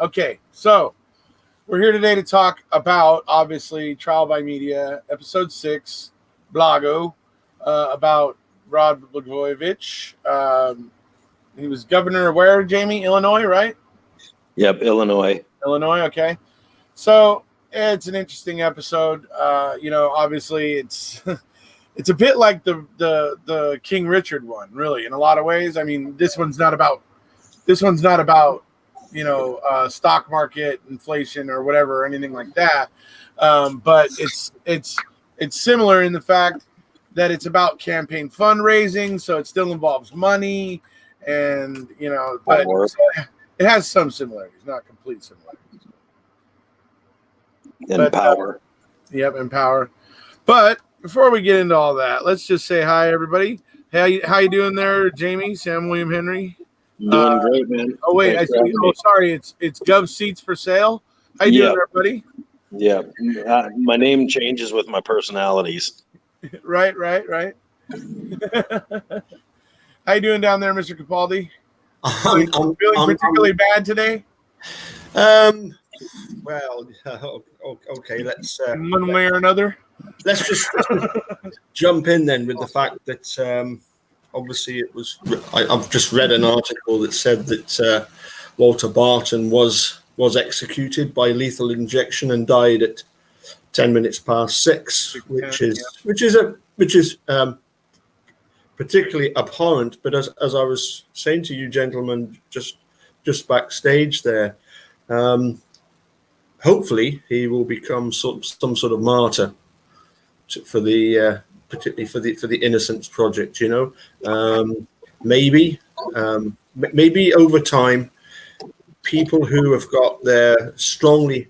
Okay, so we're here today to talk about, obviously, Trial by Media, Episode 6, Blaggo, about Rod Blagojevich. He was governor of where, Jamie? Illinois, right? Yep, Illinois. Illinois, okay. So it's an interesting episode. Obviously, it's it's a bit like the King Richard one, really, in a lot of ways. I mean, this one's not about stock market inflation or whatever or anything like that. But it's similar in the fact that it's about campaign fundraising, so it still involves money, and but it has some similarities, not complete similarities. And power. Yep, and power. But before we get into all that, let's just say hi, everybody. Hey, how you doing there, Jamie? Sam William Henry? Doing great, man. Oh wait, sorry, it's Gov Seats for Sale. How you doing there, buddy? Yeah, my name changes with my personalities. Right. How you doing down there, Mr. Capaldi? I'm feeling particularly bad today. Well, okay. Let's one way or another. Let's just jump in then with the fact that obviously it was. I've just read an article that said that Walter Barton was executed by lethal injection and died at 10 minutes past 6, which is particularly abhorrent. But as I was saying to you, gentlemen, just backstage there, hopefully he will become some sort of martyr for the particularly for the Innocence project. Maybe over time, people who have got their strongly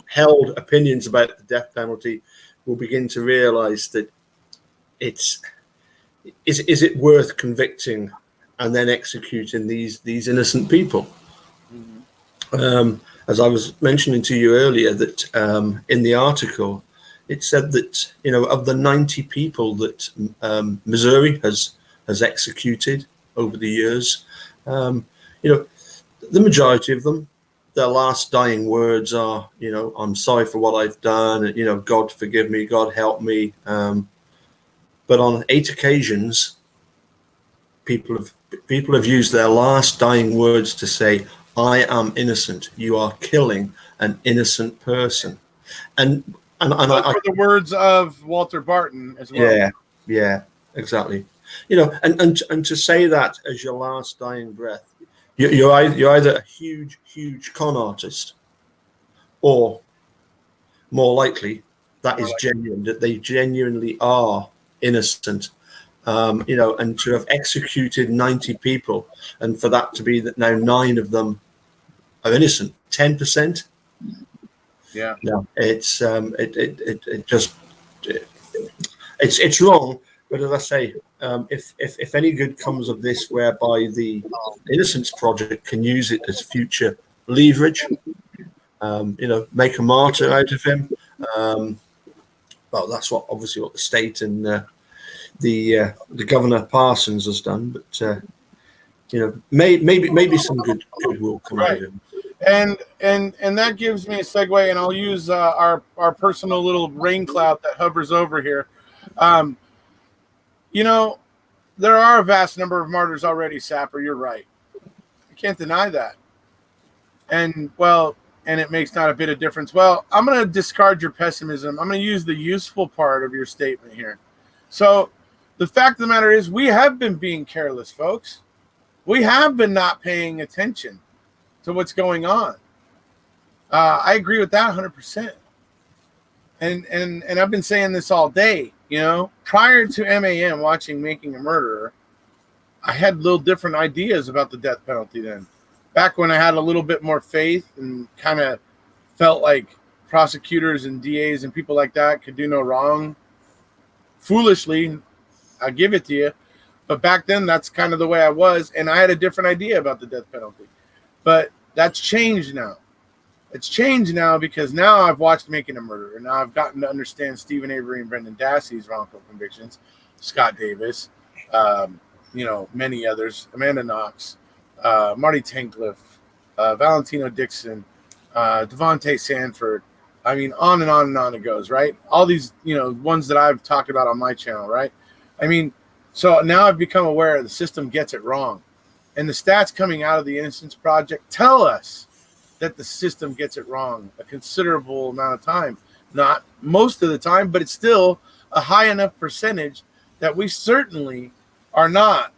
held opinions about the death penalty will begin to realize that is it worth convicting and then executing these innocent people. As I was mentioning to you earlier, that in the article, it said that of the 90 people that Missouri has executed over the years, the majority of them, their last dying words are, I'm sorry for what I've done, and, God forgive me, God help me. But on 8 occasions, people have used their last dying words to say, I am innocent. You are killing an innocent person. And the words of Walter Barton as well. Yeah, exactly. And to say that as your last dying breath, you're either a huge con artist, or more likely that is genuine, that they genuinely are innocent. And to have executed 90 people, and for that to be that now 9 of them are innocent, 10%. Yeah. No, it's wrong. But as I say, if any good comes of this, whereby the Innocence Project can use it as future leverage, make a martyr out of him. Well, that's obviously what the state and the Governor Parsons has done. But maybe some good will come out of him. And that gives me a segue, and I'll use our personal little rain cloud that hovers over here. There are a vast number of martyrs already, Sapper. You're right. I can't deny that. And it makes not a bit of difference. Well, I'm going to discard your pessimism. I'm going to use the useful part of your statement here. So the fact of the matter is, we have been being careless, folks. We have been not paying attention to what's going on. I agree with that 100%. And I've been saying this all day. Prior to MAM watching Making a Murderer, I had little different ideas about the death penalty then. Back when I had a little bit more faith and kind of felt like prosecutors and DAs and people like that could do no wrong. Foolishly, I'll give it to you. But back then, that's kind of the way I was, and I had a different idea about the death penalty. But that's changed now. It's changed now because now I've watched Making a Murderer, and now I've gotten to understand Stephen Avery and Brendan Dassey's wrongful convictions, Scott Davis, many others, Amanda Knox, Marty Tankliff, Valentino Dixon, Devontae Sanford. I mean, on and on and on it goes, right? All these, ones that I've talked about on my channel, right? I mean, so now I've become aware the system gets it wrong. And the stats coming out of the Innocence Project tell us that the system gets it wrong a considerable amount of time. Not most of the time, but it's still a high enough percentage that we certainly we're not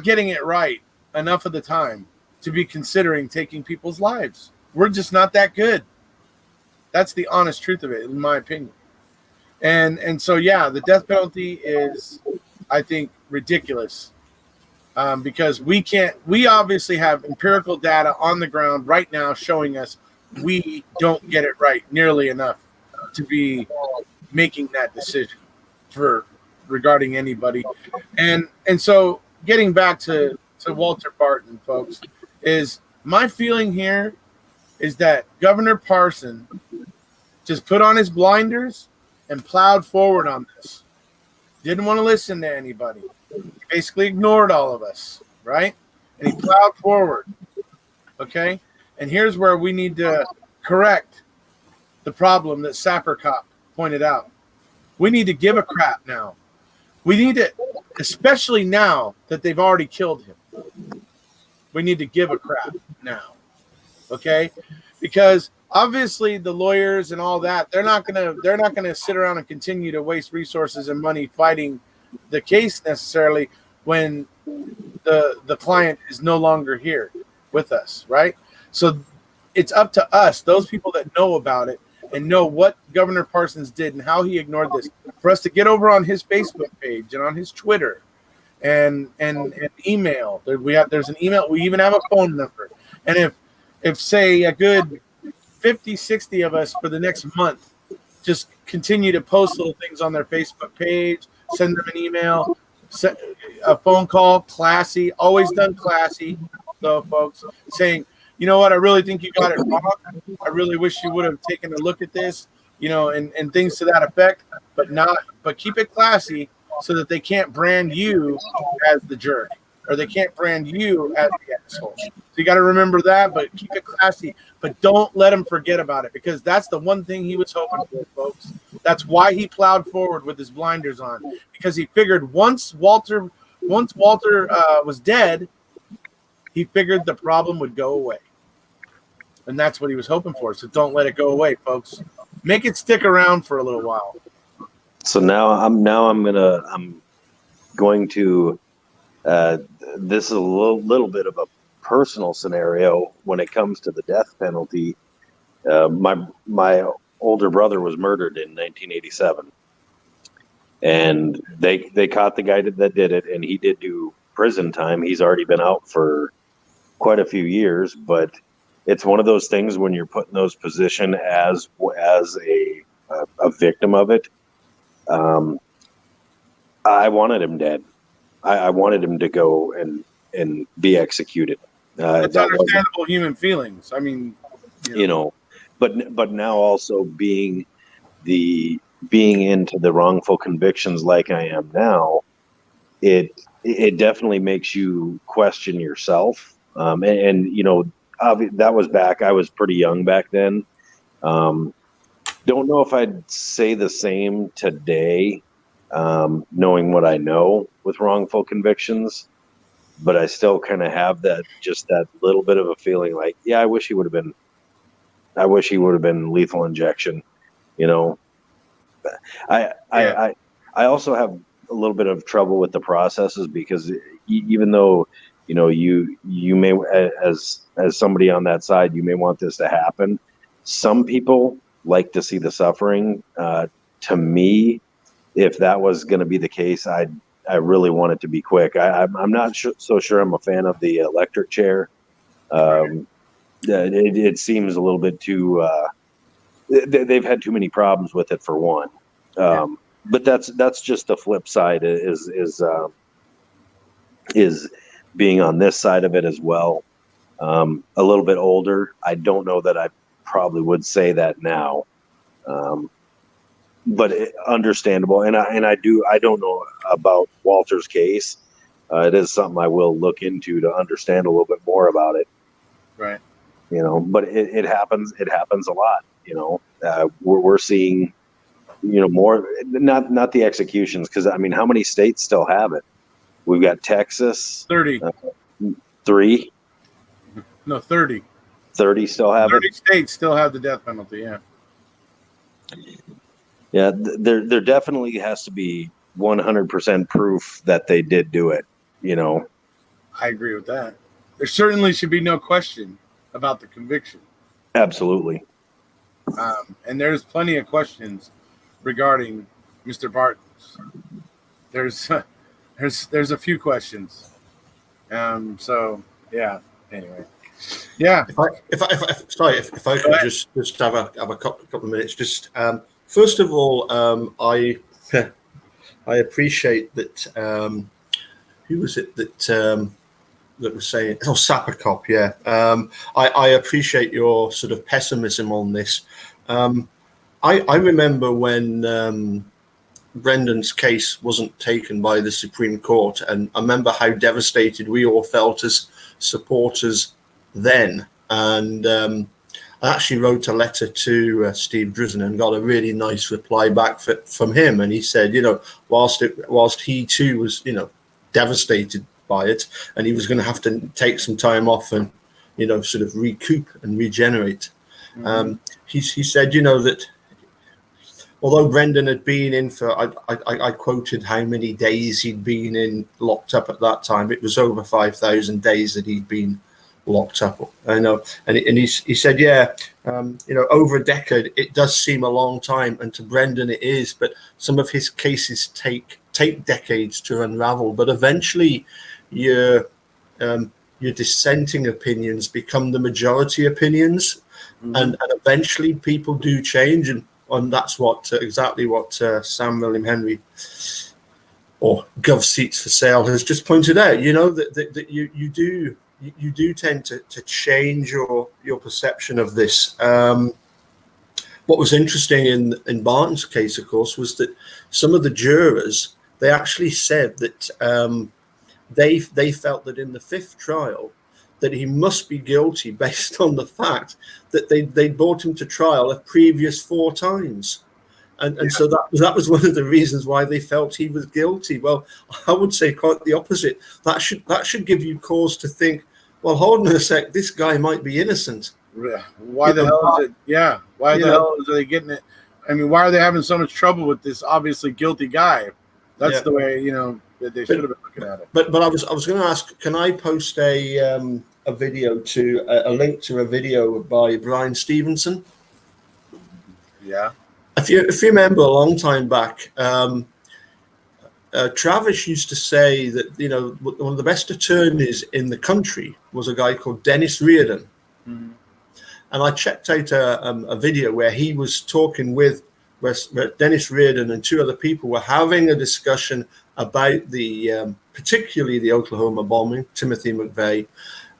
getting it right enough of the time to be considering taking people's lives. We're just not that good. That's the honest truth of it, in my opinion. And so, yeah, the death penalty is, I think, ridiculous because we obviously have empirical data on the ground right now showing us we don't get it right nearly enough to be making that decision regarding anybody. And so getting back to Walter Barton, folks, is my feeling here is that Governor Parson just put on his blinders and plowed forward on this. Didn't want to listen to anybody. He basically ignored all of us, right? And he plowed forward. Okay? And here's where we need to correct the problem that Sapper Cop pointed out. We need to give a crap now. We need to, especially now that they've already killed him. We need to give a crap now. Okay? Because obviously the lawyers and all that, they're not gonna sit around and continue to waste resources and money fighting the case necessarily when the client is no longer here with us, right? So it's up to us, those people that know about it and know what Governor Parsons did and how he ignored this, for us to get over on his Facebook page and on his Twitter and email. There's an email. We even have a phone number. And if say a good 50, 60 of us for the next month just continue to post little things on their Facebook page, send them an email, a phone call, classy, always done classy, though, folks, saying, you know what, I really think you got it wrong. I really wish you would have taken a look at this, and things to that effect, but keep it classy so that they can't brand you as the jerk or they can't brand you as the asshole. So you got to remember that, but keep it classy. But don't let him forget about it, because that's the one thing he was hoping for, folks. That's why he plowed forward with his blinders on, because he figured once Walter was dead, he figured the problem would go away. And that's what he was hoping for. So don't let it go away, folks. Make it stick around for a little while. So now I'm going to this is a little bit of a personal scenario when it comes to the death penalty. My older brother was murdered in 1987, and they caught the guy that did it, and he did do prison time. He's already been out for quite a few years, but it's one of those things when you're put in those position as a victim of it. I wanted him dead. I wanted him to go and be executed. That's understandable human feelings. I mean, but now also being into the wrongful convictions like I am now, it definitely makes you question yourself. That was back. I was pretty young back then. Don't know if I'd say the same today, knowing what I know with wrongful convictions, but I still kind of have that little bit of a feeling like, yeah, I wish he would have been lethal injection. I also have a little bit of trouble with the processes, because even though you may, as somebody on that side, you may want this to happen, some people like to see the suffering. To me, if that was going to be the case, I really want it to be quick. I'm not so sure I'm a fan of the electric chair. It seems a little bit too. They've had too many problems with it, for one. But that's just the flip side. Is being on this side of it as well. A little bit older, I don't know that I probably would say that now. But understandable, and I don't know about Walter's case. It is something I will look into to understand a little bit more about it. Right. You know, but it happens. It happens a lot. You know, we're seeing, you know, more, not the executions, because I mean, how many states still have it? We've got Texas, 30. 3, No, 30. 30 still have 30 it. states still have the death penalty. Yeah. Yeah, there definitely has to be 100% proof that they did do it. You know, I agree with that. There certainly should be no question about the conviction. absolutely. And there's plenty of questions regarding Mr. Barton's. There's there's a few questions. So yeah. Anyway, yeah. If I could just have a couple of minutes. Just first of all, I I appreciate that. Who was it that was saying? Oh, Sappercop. Yeah. I appreciate your sort of pessimism on this. I remember when Brendan's case wasn't taken by the Supreme Court, and I remember how devastated we all felt as supporters then. And I actually wrote a letter to Steve Drizzen and got a really nice reply back from him. And he said, you know, whilst he too was, you know, devastated by it, and he was going to have to take some time off and, you know, sort of recoup and regenerate. Mm-hmm. He said, you know, that although Brendan had been in for, I quoted how many days he'd been in locked up at that time. It was over 5,000 days that he'd been locked up. I know, and he said, yeah, you know, over a decade, it does seem a long time, and to Brendan it is. But some of his cases take decades to unravel. But eventually, your dissenting opinions become the majority opinions, mm-hmm. and eventually people do change. And that's exactly what Sam William Henry or Gov Seats for Sale has just pointed out. You know, that you do tend to change your perception of this. What was interesting in Barton's case, of course, was that some of the jurors, they actually said that they felt that in the fifth trial that he must be guilty based on the fact that they brought him to trial a previous 4 times. And so that was one of the reasons why they felt he was guilty. Well, I would say quite the opposite. That should give you cause to think, well, hold on a sec, this guy might be innocent. Why the hell is it? Yeah. Why the hell are they getting it? I mean, why are they having so much trouble with this obviously guilty guy? That's the way, you know, that they should have been looking at it. But I was going to ask, can I post a video to a link to a video by Brian Stevenson? Yeah. If you remember a long time back, Travis used to say that, you know, one of the best attorneys in the country was a guy called Dennis Reardon. Mm-hmm. And I checked out a video where he was talking where Dennis Reardon and 2 other people were having a discussion about particularly the Oklahoma bombing, Timothy McVeigh,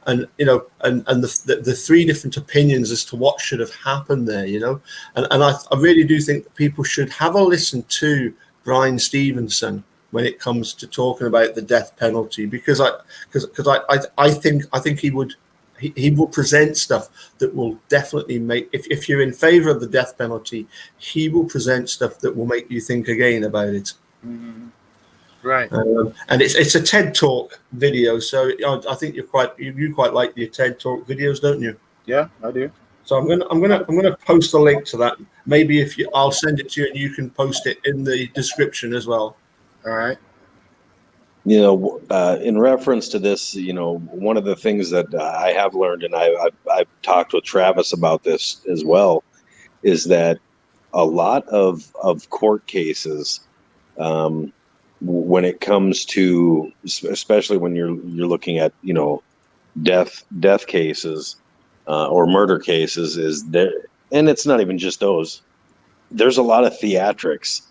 and, you know, and the 3 different opinions as to what should have happened there, you know. And I really do think that people should have a listen to Brian Stevenson when it comes to talking about the death penalty, because I think he will present stuff that will definitely make, if you're in favor of the death penalty, he will present stuff that will make you think again about it. Mm-hmm. Right. And it's a TED Talk video, so I think you quite like your TED Talk videos, don't you? Yeah, I do. So I'm gonna post a link to that. Maybe I'll send it to you and you can post it in the description as well. All right. You know, in reference to this, you know, one of the things that I have learned, and I've talked with Travis about this as well, is that a lot of court cases, when it comes to, especially when you're looking at, you know, death cases or murder cases, is there, and it's not even just those. There's a lot of theatrics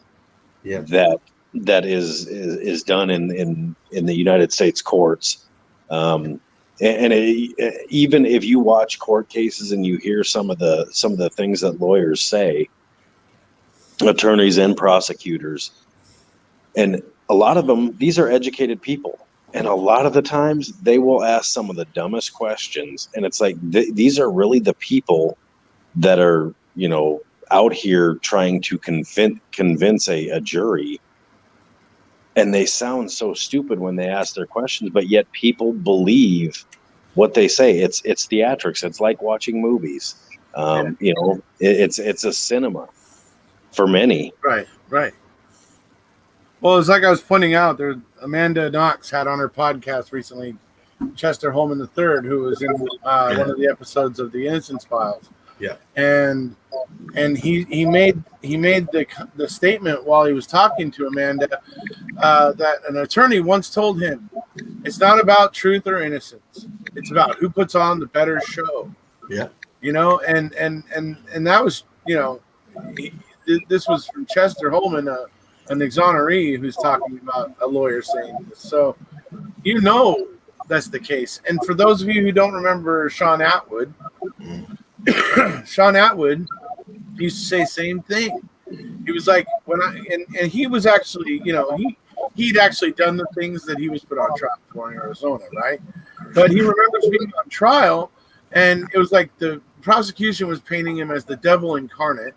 that is done in the United States courts, and even if you watch court cases and you hear some of the things that lawyers say, attorneys and prosecutors, and a lot of them, these are educated people. And a lot of the times they will ask some of the dumbest questions. And it's like, these are really the people that are, out here trying to convince a jury. And they sound so stupid when they ask their questions, but yet people believe what they say. It's theatrics. It's like watching movies. It's a cinema for many. Right. Well, it's like I was pointing out, there Amanda Knox had on her podcast recently Chester Holman III, who was in one of the episodes of the Innocence Files. Yeah. And he made the statement while he was talking to Amanda that an attorney once told him, it's not about truth or innocence. It's about who puts on the better show. Yeah. And that was, this was from Chester Holman, an exoneree who's talking about a lawyer saying this. So, that's the case. And for those of you who don't remember Sean Atwood, Sean Atwood used to say the same thing. He was like, and he was actually, he'd actually done the things that he was put on trial for in Arizona, right? But he remembers being on trial, and it was like the prosecution was painting him as the devil incarnate,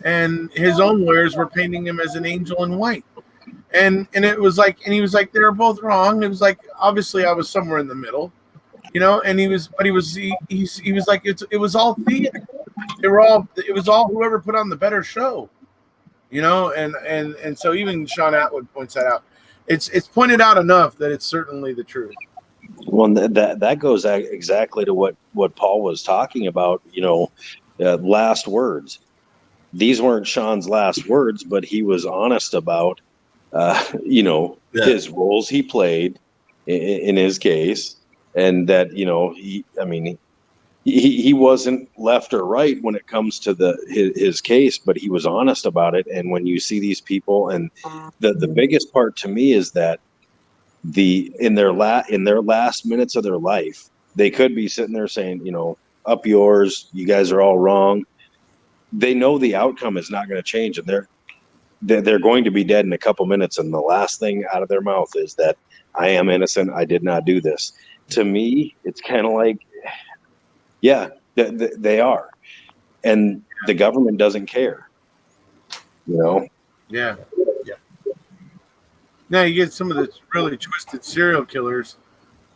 and his own lawyers were painting him as an angel in white. And it was like, and he was like, they were both wrong. It was like, obviously I was somewhere in the middle, and he was like, it was all theater. It was all whoever put on the better show, and so even Sean Atwood points that out. It's pointed out enough that it's certainly the truth. Well, that goes exactly to what Paul was talking about, last words. These weren't Sean's last words, but he was honest about, his roles he played in his case, and that, he wasn't left or right when it comes to his case, but he was honest about it. And when you see these people, and the biggest part to me is that in their last minutes of their life, they could be sitting there saying, up yours, you guys are all wrong. They know the outcome is not going to change, and they're going to be dead in a couple minutes. And the last thing out of their mouth is that I am innocent. I did not do this. To me, it's kind of like, yeah, they are, and the government doesn't care. Yeah. Now you get some of the really twisted serial killers.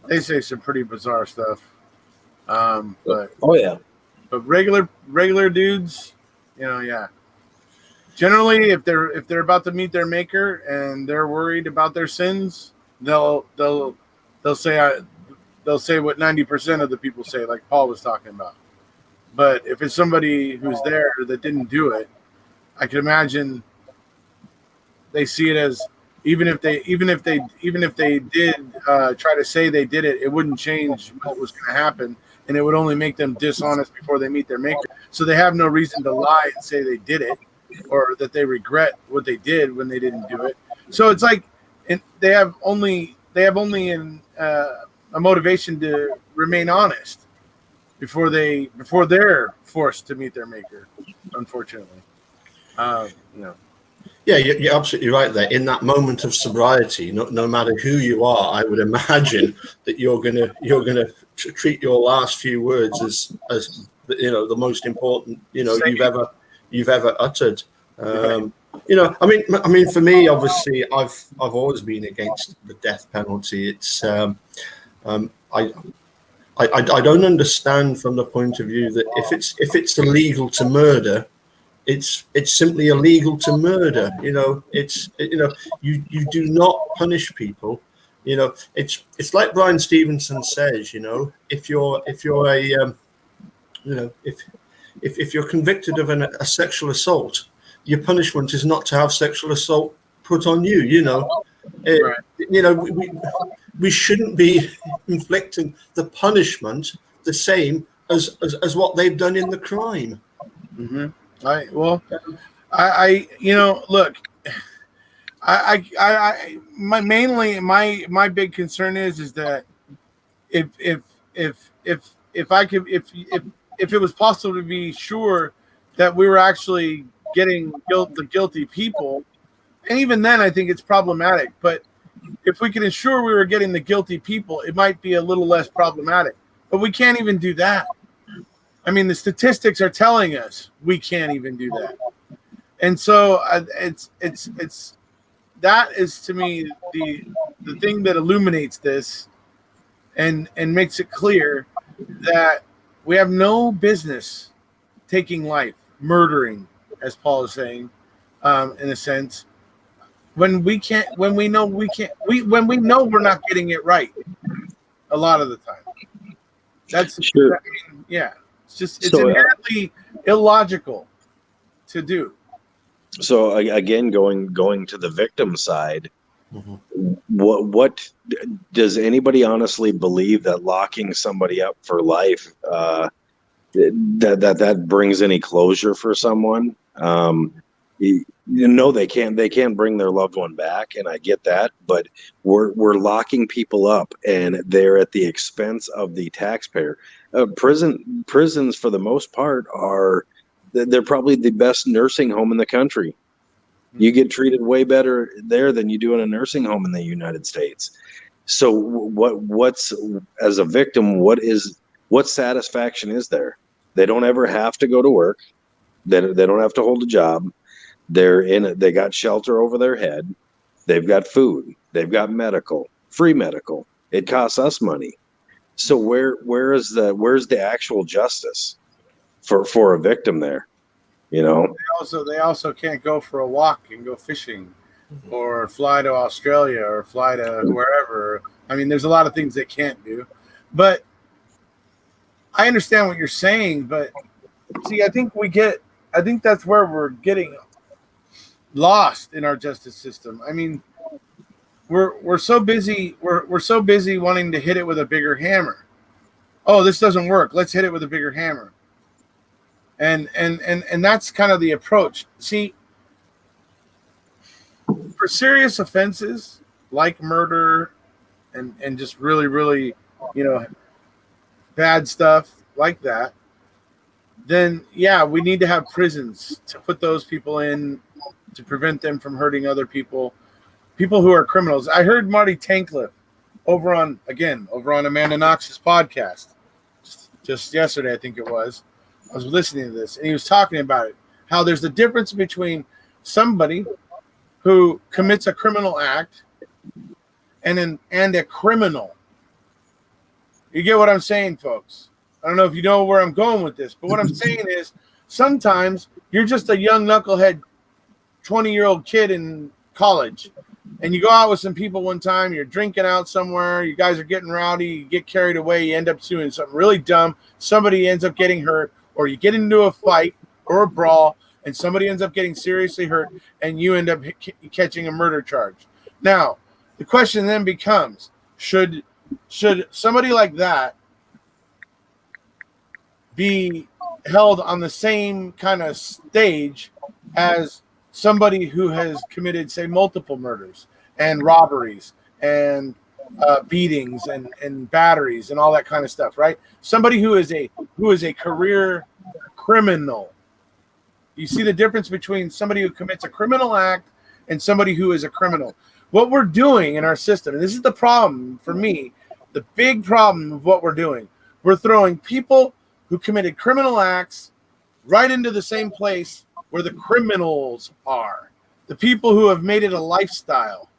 They say some pretty bizarre stuff. But regular dudes, yeah. Generally, if they're about to meet their maker and they're worried about their sins, they'll say what 90% of the people say, like Paul was talking about. But if it's somebody who's there that didn't do it, I can imagine they see it as even if they did try to say they did it, it wouldn't change what was going to happen, and it would only make them dishonest before they meet their maker. So they have no reason to lie and say they did it, or that they regret what they did when they didn't do it. So it's like, they have only a motivation to remain honest before they're forced to meet their maker, unfortunately. Yeah, you're absolutely right there. In that moment of sobriety, no matter who you are, I would imagine that you're gonna treat your last few words as the most important you've ever uttered. I mean, for me, obviously, I've always been against the death penalty. It's I don't understand from the point of view that if it's illegal to murder, it's simply illegal to murder. You do not punish people. It's like Brian Stevenson says. If you're convicted of a sexual assault, your punishment is not to have sexual assault put on you. Right. We shouldn't be inflicting the punishment the same as what they've done in the crime. Mm-hmm. My big concern is that if it was possible to be sure that we were actually getting the guilty people, and even then I think it's problematic, but if we could ensure we were getting the guilty people, it might be a little less problematic. But we can't even do that. I mean, the statistics are telling us we can't even do that. And so it's that is to me the thing that illuminates this and makes it clear that we have no business taking life, murdering, as Paul is saying, in a sense, when we know we're not getting it right a lot of the time. That's sure. I mean, yeah. It's inherently illogical to do. So again, going to the victim side, what does anybody honestly believe that locking somebody up for life that brings any closure for someone? They can't bring their loved one back, and I get that, but we're locking people up, and they're at the expense of the taxpayer. Prisons for the most part they're probably the best nursing home in the country. You get treated way better there than you do in a nursing home in the United States. So what's as a victim, what satisfaction is there? They don't ever have to go to work. They don't have to hold a job. They got shelter over their head. They've got food. They've got free medical. It costs us money. So where's the actual justice for a victim there? They also can't go for a walk and go fishing, or fly to Australia, or fly to wherever. I mean, there's a lot of things they can't do. But I understand what you're saying. But see, I think that's where we're getting lost in our justice system. I mean, we're so busy wanting to hit it with a bigger hammer. Oh, this doesn't work. Let's hit it with a bigger hammer. And that's kind of the approach. See, for serious offenses like murder and just really, really, bad stuff like that, then yeah, we need to have prisons to put those people in to prevent them from hurting other people who are criminals. I heard Marty Tankleff over on Amanda Knox's podcast just yesterday, I think it was. I was listening to this, and he was talking about it, how there's a difference between somebody who commits a criminal act and a criminal. You get what I'm saying, folks? I don't know if you know where I'm going with this, but what I'm saying is sometimes you're just a young knucklehead 20-year-old kid in college, and you go out with some people one time, you're drinking out somewhere, you guys are getting rowdy, you get carried away, you end up doing something really dumb, somebody ends up getting hurt, or you get into a fight or a brawl, and somebody ends up getting seriously hurt, and you end up catching a murder charge. Now, the question then becomes, should somebody like that be held on the same kind of stage as somebody who has committed, say, multiple murders and robberies and beatings and batteries and all that kind of stuff, right? Somebody who is a career criminal. You see the difference between somebody who commits a criminal act and somebody who is a criminal. What we're doing in our system, and this is the problem for me, the big problem of what we're doing, we're throwing people who committed criminal acts right into the same place where the criminals are, the people who have made it a lifestyle.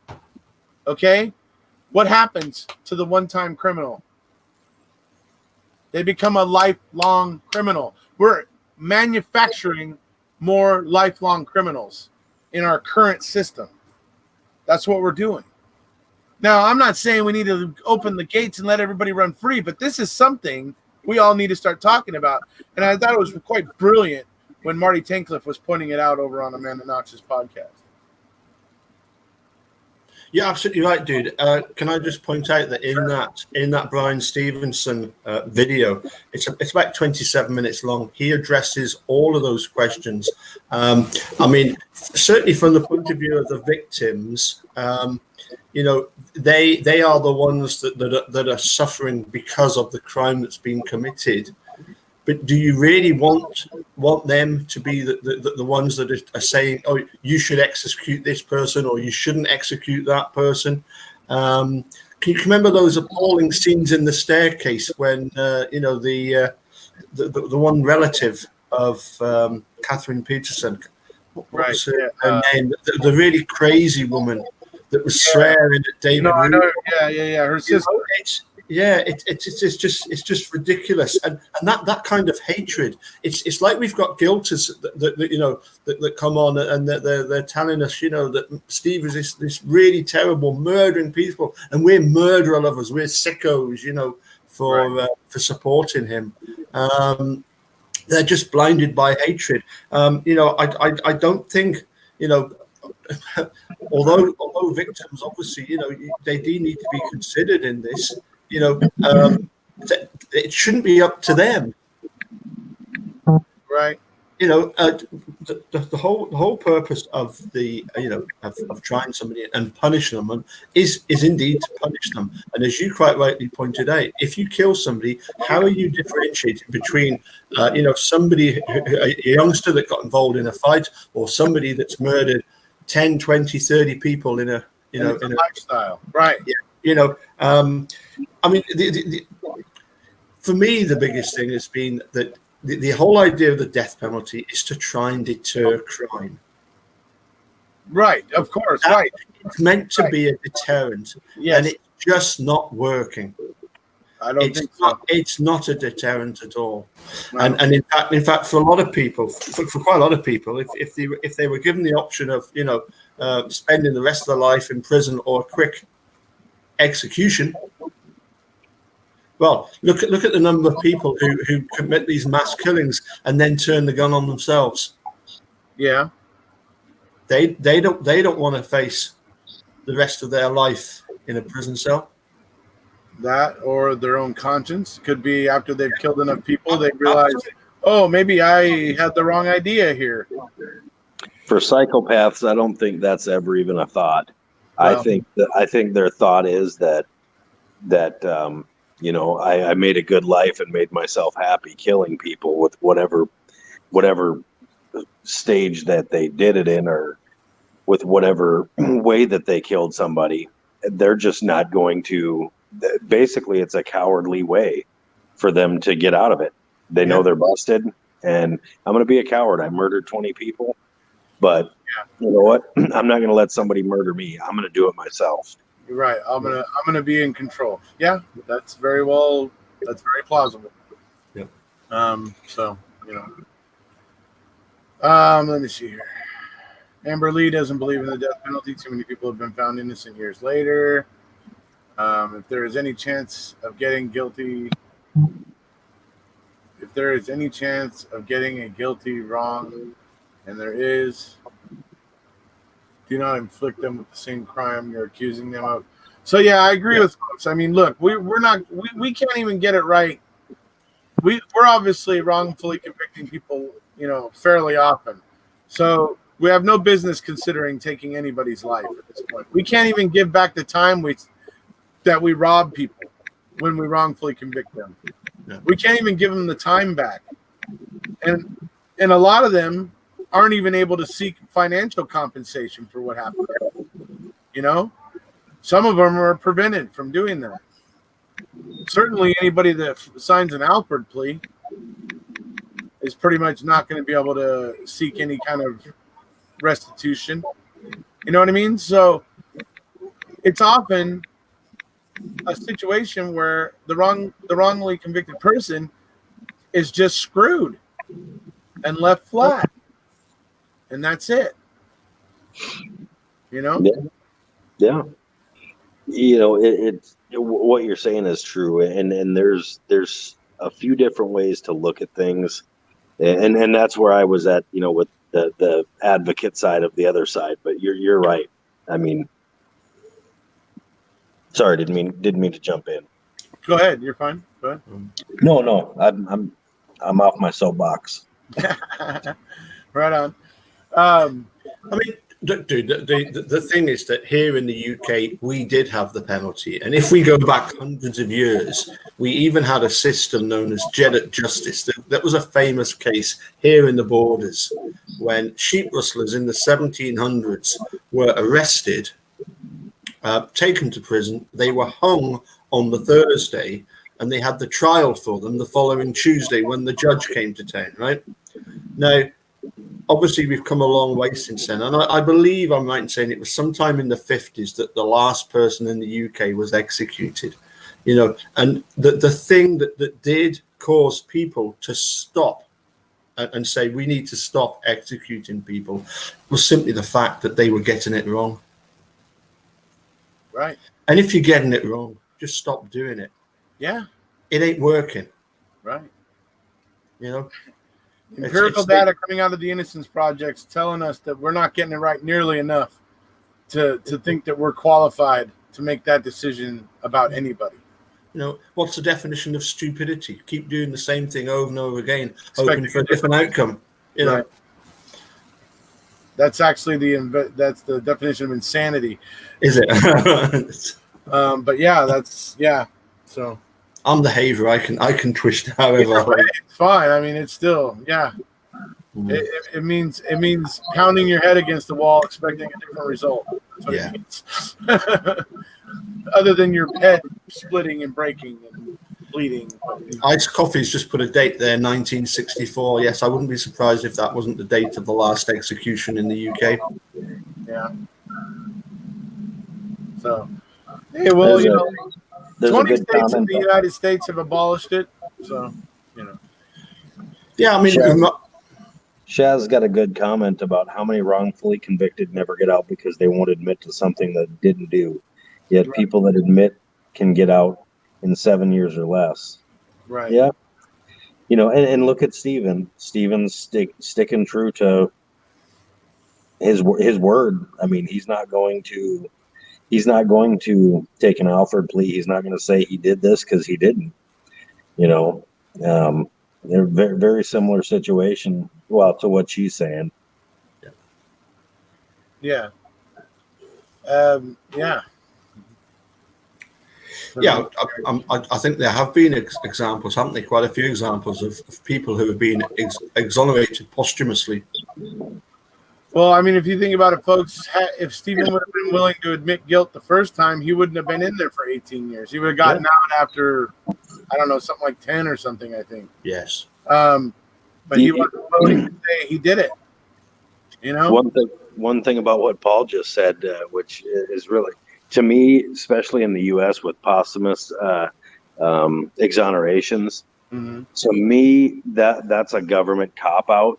Okay? What happens to the one-time criminal? They become a lifelong criminal. We're manufacturing more lifelong criminals in our current system. That's what we're doing. Now, I'm not saying we need to open the gates and let everybody run free, but this is something we all need to start talking about. And I thought it was quite brilliant when Marty Tankleff was pointing it out over on Amanda Knox's podcast. Yeah, absolutely right, dude. Can I just point out that in that Brian Stevenson video, it's about 27 minutes long. He addresses all of those questions. I mean, certainly from the point of view of the victims, they are the ones that are suffering because of the crime that's been committed. But do you really want them to be the ones that are saying, oh, you should execute this person or you shouldn't execute that person? Can you remember those appalling scenes in the staircase when the one relative of Catherine Peterson, what was her name? The really crazy woman that was swearing at David. No, I know. Yeah. Her sister. It's just ridiculous, and that kind of hatred. It's like we've got guilters that come on and they're telling us that Steve is this really terrible murdering people, and we're murderer lovers, we're sickos, for supporting him. They're just blinded by hatred. I don't think although victims obviously they do need to be considered in this. It shouldn't be up to them, right? The whole purpose of of trying somebody and punishing them is indeed to punish them. And as you quite rightly pointed out, if you kill somebody, how are you differentiating between somebody, a youngster that got involved in a fight, or somebody that's murdered 10, 20, 30 people in a lifestyle, right? Yeah. For me, the biggest thing has been that the whole idea of the death penalty is to try and deter crime. Right, of course, right. It's meant to be a deterrent, and it's just not working. I don't think so. It's not a deterrent at all. No. And in fact, for a lot of people, for quite a lot of people, if they were given the option of spending the rest of their life in prison or a quick execution. Well, look at the number of people who commit these mass killings and then turn the gun on themselves. Yeah, they don't want to face the rest of their life in a prison cell. That or their own conscience could be after they've killed enough people, they realize, oh, maybe I had the wrong idea here. For psychopaths, I don't think that's ever even a thought. Well, I think their thought is that I made a good life and made myself happy killing people with whatever stage that they did it in, or with whatever way that they killed somebody. They're just not going to. Basically, it's a cowardly way for them to get out of it. They know they're busted, and I'm going to be a coward. I murdered 20 people, but you know what? I'm not going to let somebody murder me. I'm going to do it myself. You're right. I'm gonna be in control. Yeah, that's very plausible. Yep. Let me see here. Amber Lee doesn't believe in the death penalty. Too many people have been found innocent years later. If there is any chance of getting guilty, a guilty wrong, and there is, do not inflict them with the same crime you're accusing them of. So yeah, I agree with folks. I mean, look, we can't even get it right. We're obviously wrongfully convicting people, fairly often. So we have no business considering taking anybody's life at this point. We can't even give back the time that we rob people when we wrongfully convict them. Yeah. We can't even give them the time back. And a lot of them aren't even able to seek financial compensation for what happened. Some of them are prevented from doing that. Certainly anybody that signs an Alford plea is pretty much not going to be able to seek any kind of restitution. You know what I mean? So it's often a situation where the wrongly convicted person is just screwed and left flat. And that's it. Yeah. It's what you're saying is true, and there's a few different ways to look at things, and that's where I was at, with the advocate side of the other side. But you're right. I mean, sorry, didn't mean to jump in. Go ahead. You're fine. Go ahead. No, I'm off my soapbox. Right on. I mean, dude, the thing is that here in the UK, we did have the penalty. And if we go back hundreds of years, we even had a system known as Jeddah Justice. That was a famous case here in the borders when sheep rustlers in the 1700s were arrested taken to prison. They were hung on the Thursday, and they had the trial for them the following Tuesday when the judge came to town, right? Now, obviously, we've come a long way since then, and I believe I'm right in saying it was sometime in the 50s that the last person in the UK was executed, you know, and the thing that did cause people to stop and say we need to stop executing people was simply the fact that they were getting it wrong. Right. And if you're getting it wrong, just stop doing it. Yeah. It ain't working. Right. You know? Empirical data coming out of the Innocence projects telling us that we're not getting it right nearly enough to think that we're qualified to make that decision about anybody. You know, what's the definition of stupidity? Keep doing the same thing over and over again, hoping for a different outcome. You know, right. That's actually that's the definition of insanity. Is it? But yeah, So I'm the haver. I can twist however. It's fine. I mean, it's still It means pounding your head against the wall, expecting a different result. That's what it means. Other than your head splitting and breaking and bleeding. Iced Coffee's just put a date there, 1964. Yes, I wouldn't be surprised if that wasn't the date of the last execution in the UK. Yeah. So, hey, well, you know, 20 states in the United States have abolished it. So, you know. Yeah, I mean, Shaz got a good comment about how many wrongfully convicted never get out because they won't admit to something that didn't do. Yet people that admit can get out in 7 years or less. Right. Yeah. You know, and look at Steven. Steven's sticking true to his word. I mean, he's not going to take an Alford plea. He's not going to say he did this because he didn't. You know, they're very, very similar situation. Well, to what she's saying. Yeah. Yeah. Yeah, I think there have been examples, haven't there? Quite a few examples of people who have been exonerated posthumously. Well, I mean, if you think about it, folks, if Stephen would have been willing to admit guilt the first time, he wouldn't have been in there for 18 years. He would have gotten out after, I don't know, something like 10 or something, I think. Yes. But he wasn't willing to say he did it. You know? One thing about what Paul just said, which is really, to me, especially in the U.S. with posthumous exonerations, to me, that's a government cop-out.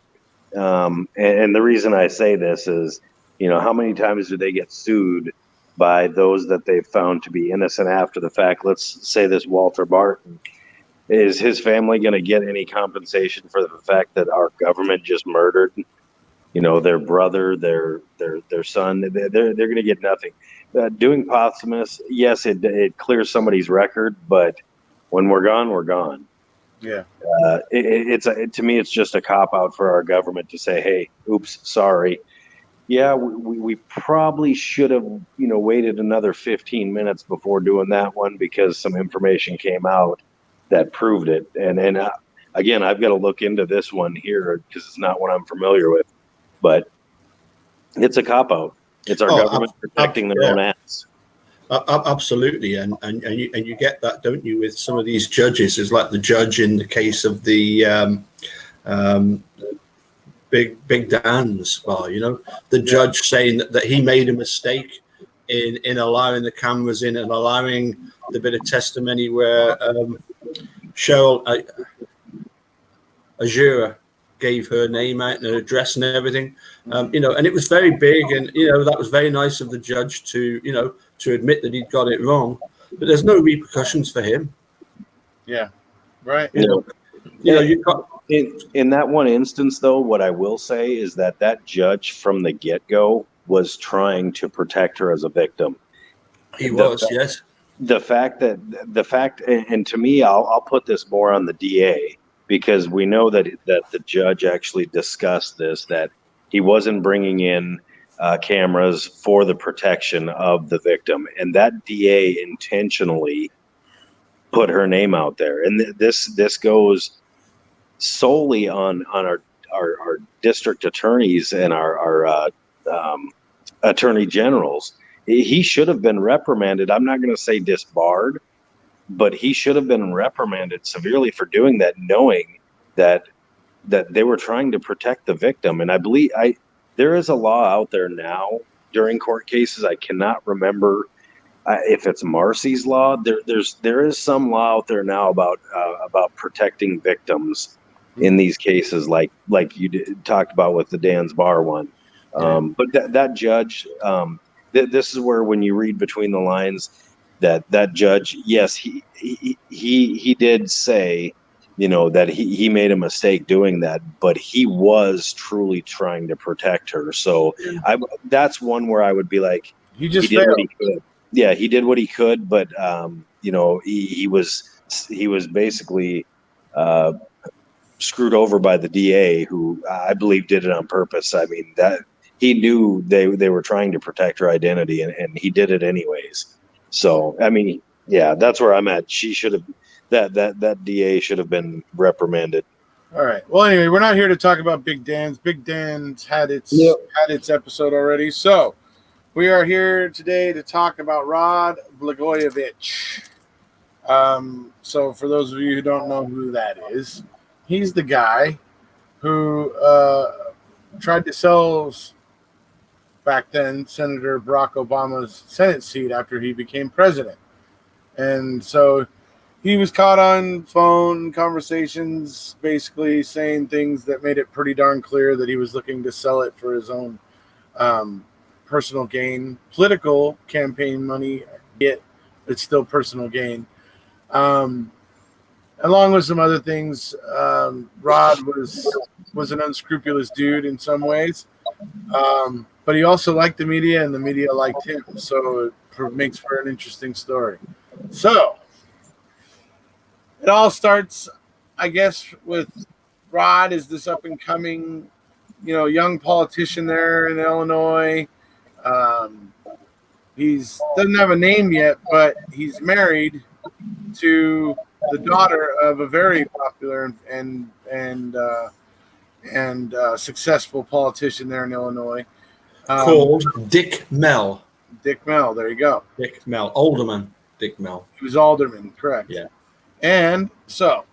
And the reason I say this is, you know, how many times do they get sued by those that they've found to be innocent after the fact? Let's say this Walter Barton. Is his family going to get any compensation for the fact that our government just murdered, you know, their brother, their son? They're going to get nothing. Doing posthumous, yes, it clears somebody's record, but when we're gone, we're gone. Yeah. To me, it's just a cop out for our government to say, "Hey, oops, sorry." Yeah, we probably should have, you know, waited another 15 minutes before doing that one because some information came out that proved it. And again, I've got to look into this one here because it's not what I'm familiar with. But it's a cop out. It's our government protecting their own ass. Absolutely, and you get that, don't you, with some of these judges? Is like the judge in the case of the Big Dan's bar. You know, the judge saying that he made a mistake in allowing the cameras in and allowing the bit of testimony where Cheryl Azura gave her name out and her address and everything, you know, and it was very big, and you know that was very nice of the judge to, you know, to admit that he'd got it wrong, but there's no repercussions for him. Yeah, right. You know, you got in that one instance, though. What I will say is that judge from the get-go was trying to protect her as a victim. He was, yes. The fact, and to me, I'll put this more on the DA. Because we know that the judge actually discussed this, that he wasn't bringing in cameras for the protection of the victim. And that DA intentionally put her name out there. And this goes solely on our district attorneys and our attorney generals. he should have been reprimanded. I'm not going to say disbarred, but he should have been reprimanded severely for doing that, knowing that they were trying to protect the victim. And I believe there is a law out there now during court cases. I cannot remember if it's Marcy's law. There is some law out there now about protecting victims in these cases, like you talked about with the Dan's Bar one. But that judge, this is where, when you read between the lines, that judge, yes, he did say, that he made a mistake doing that, but he was truly trying to protect her. So that's one where I would be like, He just did what failed. he could. Yeah, he did what he could, but he was basically screwed over by the DA, who I believe did it on purpose. I mean, that he knew they were trying to protect her identity, and he did it anyways. So, I mean, yeah, that's where I'm at. She should have, that DA should have been reprimanded. All right. Well, anyway, we're not here to talk about Big Dan's. Big Dan's had its episode already. So we are here today to talk about Rod Blagojevich. So for those of you who don't know who that is, he's the guy who tried to sell, back then, Senator Barack Obama's Senate seat after he became president. And so he was caught on phone conversations, basically saying things that made it pretty darn clear that he was looking to sell it for his own personal gain, political campaign money, it's still personal gain. Along with some other things, Rod was an unscrupulous dude in some ways, but he also liked the media, and the media liked him. So it makes for an interesting story. So it all starts, I guess, with Rod is this up and coming, young politician there in Illinois. He's doesn't have a name yet, but he's married to the daughter of a very popular and successful politician there in Illinois, called Dick Mell. Dick Mell. There you go. Dick Mell, alderman. Dick Mell. He was alderman, correct? Yeah. And so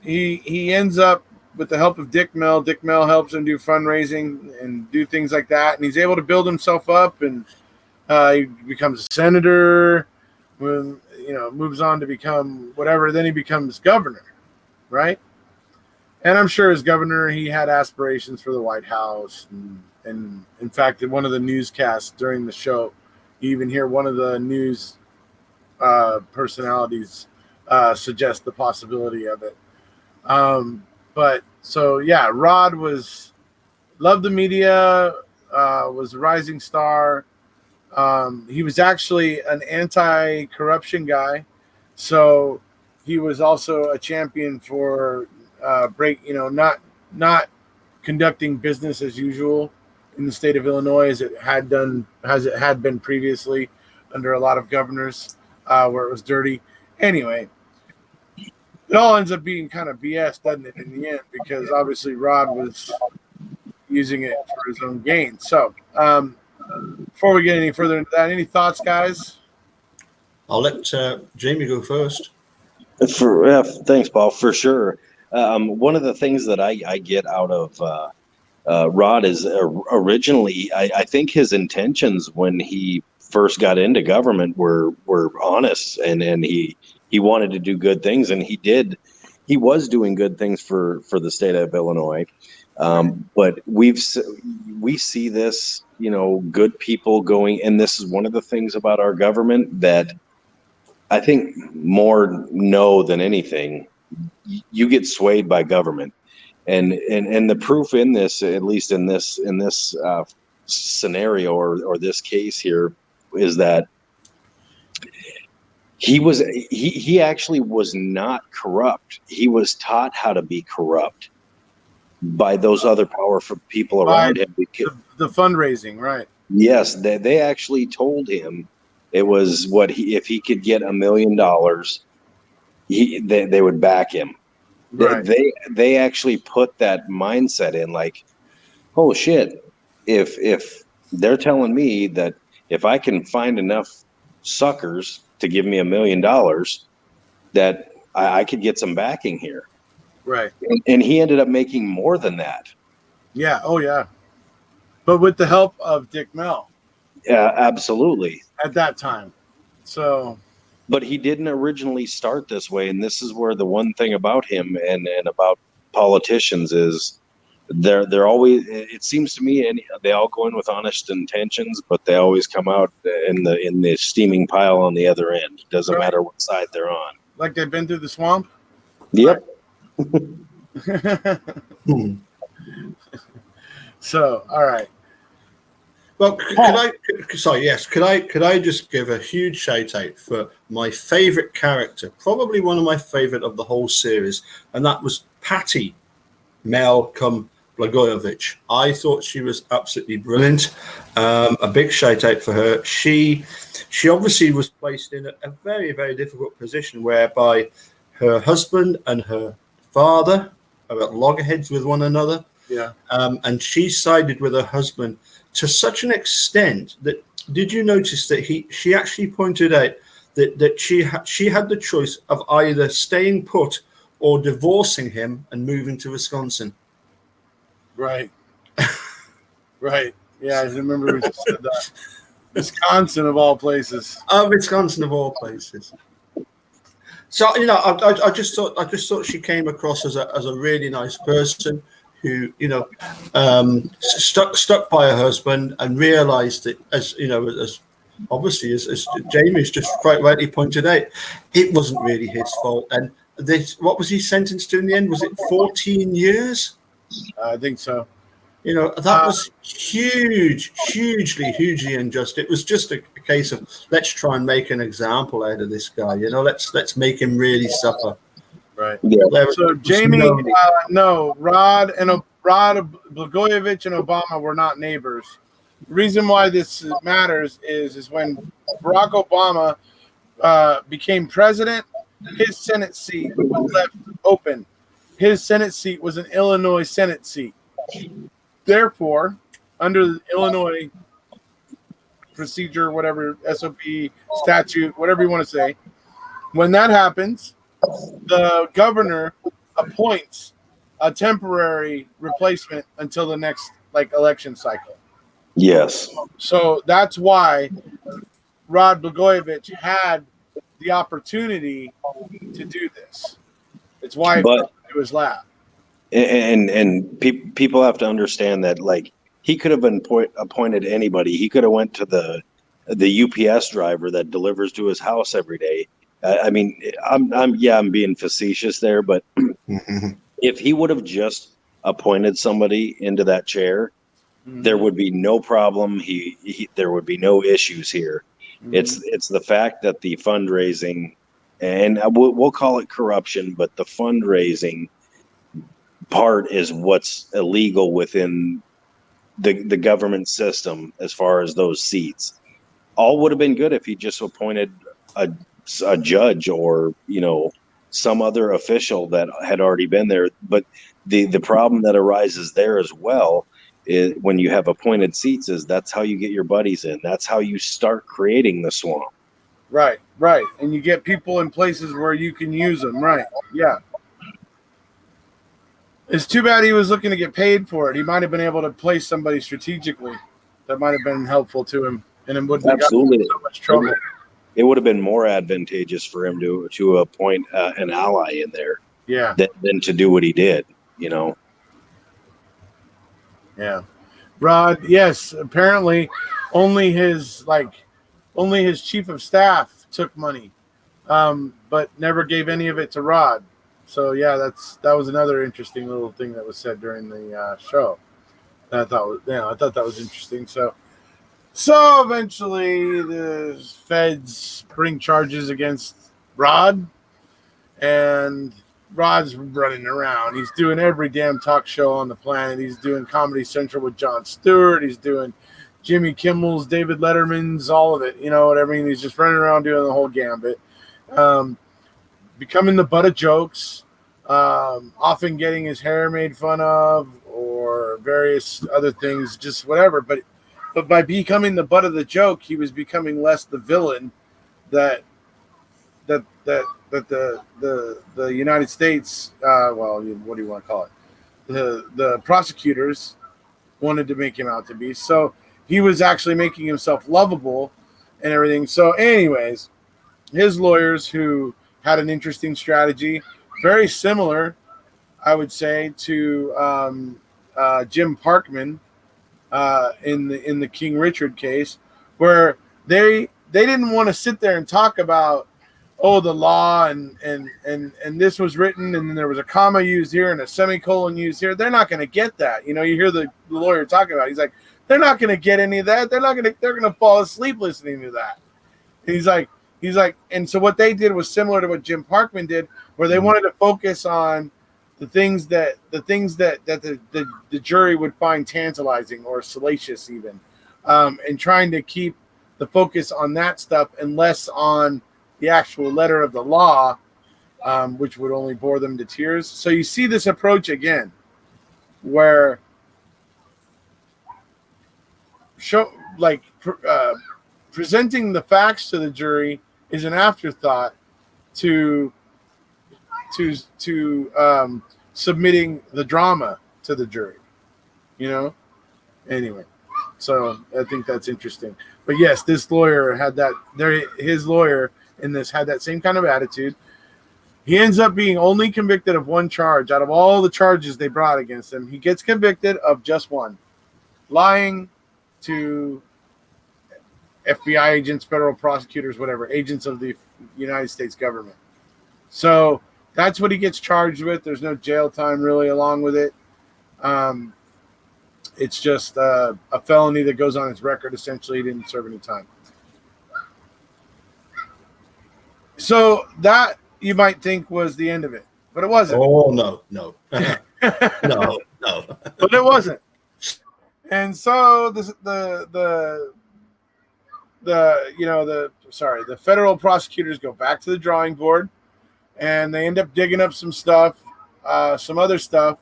he ends up with the help of Dick Mell. Dick Mell helps him do fundraising and do things like that, and he's able to build himself up, and he becomes a senator. When moves on to become whatever, then he becomes governor, right? And I'm sure as governor, he had aspirations for the White House, and in fact, in one of the newscasts during the show, you even hear one of the news personalities suggest the possibility of it. But so yeah, Rod loved the media, was a rising star. He was actually an anti-corruption guy, so he was also a champion for not conducting business as usual in the state of Illinois as it had been previously under a lot of governors, where it was dirty. Anyway, it all ends up being kind of BS, doesn't it, in the end? Because obviously Rod was using it for his own gain. So, before we get any further into that, any thoughts, guys? I'll let Jamie go first. Thanks, Paul, for sure. One of the things that I get out of Rod is originally, I think his intentions when he first got into government were honest, and he wanted to do good things, and he was doing good things for the state of Illinois. But we see this, good people going, and this is one of the things about our government that I think more know than anything. You get swayed by government, and the proof in this, at least in this scenario or this case here, is that he actually was not corrupt. He was taught how to be corrupt by those other powerful people around him. The fundraising, right? Yes, they actually told him it was if he could get $1 million, they would back him. Right. They actually put that mindset in, like, oh shit, if they're telling me that if I can find enough suckers to give me $1 million, that I could get some backing here. Right. And he ended up making more than that. Yeah. Oh, yeah. But with the help of Dick Mel. Yeah, absolutely. At that time. So. But he didn't originally start this way. And this is where the one thing about him and about politicians is they're always, it seems to me, and they all go in with honest intentions, but they always come out in the steaming pile on the other end. Doesn't matter what side they're on. Like they've been through the swamp? Yep. So, all right. Well, could I just give a huge shout out for my favorite character, probably one of my favorite of the whole series, and that was Patti Blagojevich. I thought she was absolutely brilliant. A big shout out for her. She obviously was placed in a very, very difficult position whereby her husband and her father are at loggerheads with one another. Yeah. And she sided with her husband to such an extent that, did you notice that she actually pointed out that she had the choice of either staying put or divorcing him and moving to Wisconsin. Right. Right. Yeah, I remember we said that. Wisconsin of all places. Wisconsin of all places. So I just thought she came across as a really nice person who stuck by her husband and realised that, as obviously as Jamie's just quite rightly pointed out, it wasn't really his fault. And what was he sentenced to in the end? Was it 14 years? I think so. That was hugely unjust. It was just a case of, let's try and make an example out of this guy. Let's make him really suffer. Right. Yeah. So Jamie, no, Rod Blagojevich and Obama were not neighbors. The reason why this matters is when Barack Obama became president, his Senate seat was left open. His Senate seat was an Illinois Senate seat. Therefore, under the Illinois procedure, whatever, SOP, statute, whatever you want to say, when that happens, the governor appoints a temporary replacement until the next election cycle. Yes. So that's why Rod Blagojevich had the opportunity to do this. It's why it fell into his lap. And people have to understand that, he could have been appointed anybody. He could have went to the UPS driver that delivers to his house every day. I mean, I'm being facetious there, but if he would have just appointed somebody into that chair, there would be no problem. There would be no issues here. It's the fact that the fundraising, and we'll call it corruption, but the fundraising part is what's illegal within the government system as far as those seats. All would have been good if he just appointed a judge or some other official that had already been there. But the problem that arises there as well is when you have appointed seats is that's how you get your buddies in. That's how you start creating the swamp. Right. And you get people in places where you can use them. Right. Yeah. It's too bad he was looking to get paid for it. He might have been able to place somebody strategically that might have been helpful to him, and it wouldn't have gotten in so much trouble. It would have been more advantageous for him to appoint an ally in there, than to do what he did. Yeah, Rod. Yes, apparently, only his chief of staff took money, but never gave any of it to Rod. So yeah, that was another interesting little thing that was said during the show. I thought that was interesting. So eventually the feds bring charges against Rod, and Rod's running around. He's doing every damn talk show on the planet. He's doing Comedy Central with Jon Stewart. He's doing Jimmy Kimmel's, David Letterman's, all of it. Whatever. He's just running around doing the whole gambit. Becoming the butt of jokes, often getting his hair made fun of or various other things, just whatever. But But by becoming the butt of the joke, he was becoming less the villain that the United States, well, what do you want to call it? The prosecutors wanted to make him out to be. So he was actually making himself lovable and everything. So, anyways, his lawyers, who had an interesting strategy, very similar, I would say, to Jim Parkman in the King Richard case, where they didn't want to sit there and talk about, oh, the law and this was written and then there was a comma used here and a semicolon used here. They're not going to get that. You hear the lawyer talking about it. He's like, they're not going to get any of that. They're going to fall asleep listening to that. And he's like, and so what they did was similar to what Jim Parkman did, where they wanted to focus on the things that the jury would find tantalizing or salacious even, and trying to keep the focus on that stuff and less on the actual letter of the law, which would only bore them to tears. So you see this approach again, where presenting the facts to the jury is an afterthought to submitting the drama to the jury. Anyway, so I think that's interesting. But yes, this lawyer had that. His lawyer in this had that same kind of attitude. He ends up being only convicted of one charge out of all the charges they brought against him. He gets convicted of just one: lying to FBI agents, federal prosecutors, whatever, agents of the United States government. So that's what he gets charged with. There's no jail time really along with it. It's just a felony that goes on his record. Essentially, he didn't serve any time. So that, you might think, was the end of it, but it wasn't. Oh, no. No. But it wasn't. And so the federal prosecutors go back to the drawing board, and they end up digging up some stuff, some other stuff,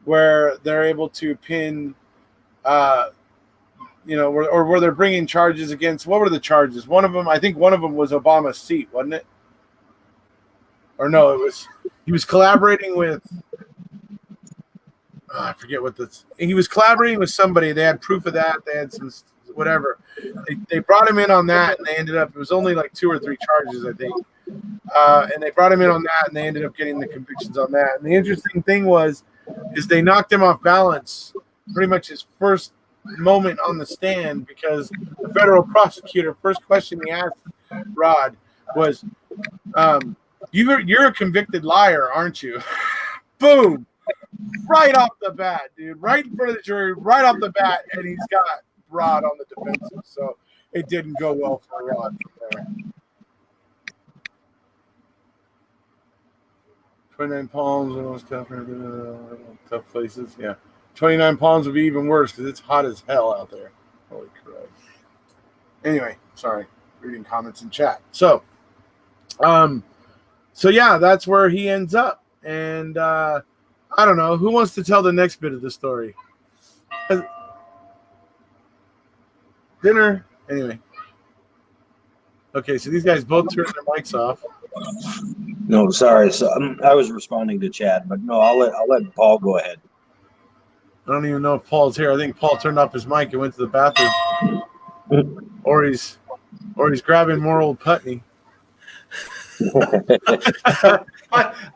where they're able to pin, where they're bringing charges against. What were the charges? I think one of them was Obama's seat, wasn't it? Or no, he was collaborating with. I forget he was collaborating with somebody. They had proof of that. They had some whatever. They brought him in on that, and they ended up. It was only like 2 or 3 charges, I think. And they brought him in on that, and they ended up getting the convictions on that. And the interesting thing is they knocked him off balance pretty much his first moment on the stand, because the federal prosecutor, first question he asked Rod was, you're a convicted liar, aren't you? Boom. Right off the bat, dude. Right in front of the jury, right off the bat, and he's got Rod on the defensive. So it didn't go well for Rod from there. 29 Palms, tough places. Yeah. 29 Palms would be even worse because it's hot as hell out there. Holy crap. Anyway, sorry. Reading comments in chat. So yeah, that's where he ends up. And I don't know. Who wants to tell the next bit of the story? Dinner. Anyway. Okay, so these guys both turned their mics off. No, sorry. So I was responding to Chad, but no, I'll let Paul go ahead. I don't even know if Paul's here. I think Paul turned off his mic and went to the bathroom, or he's grabbing more old Putney. I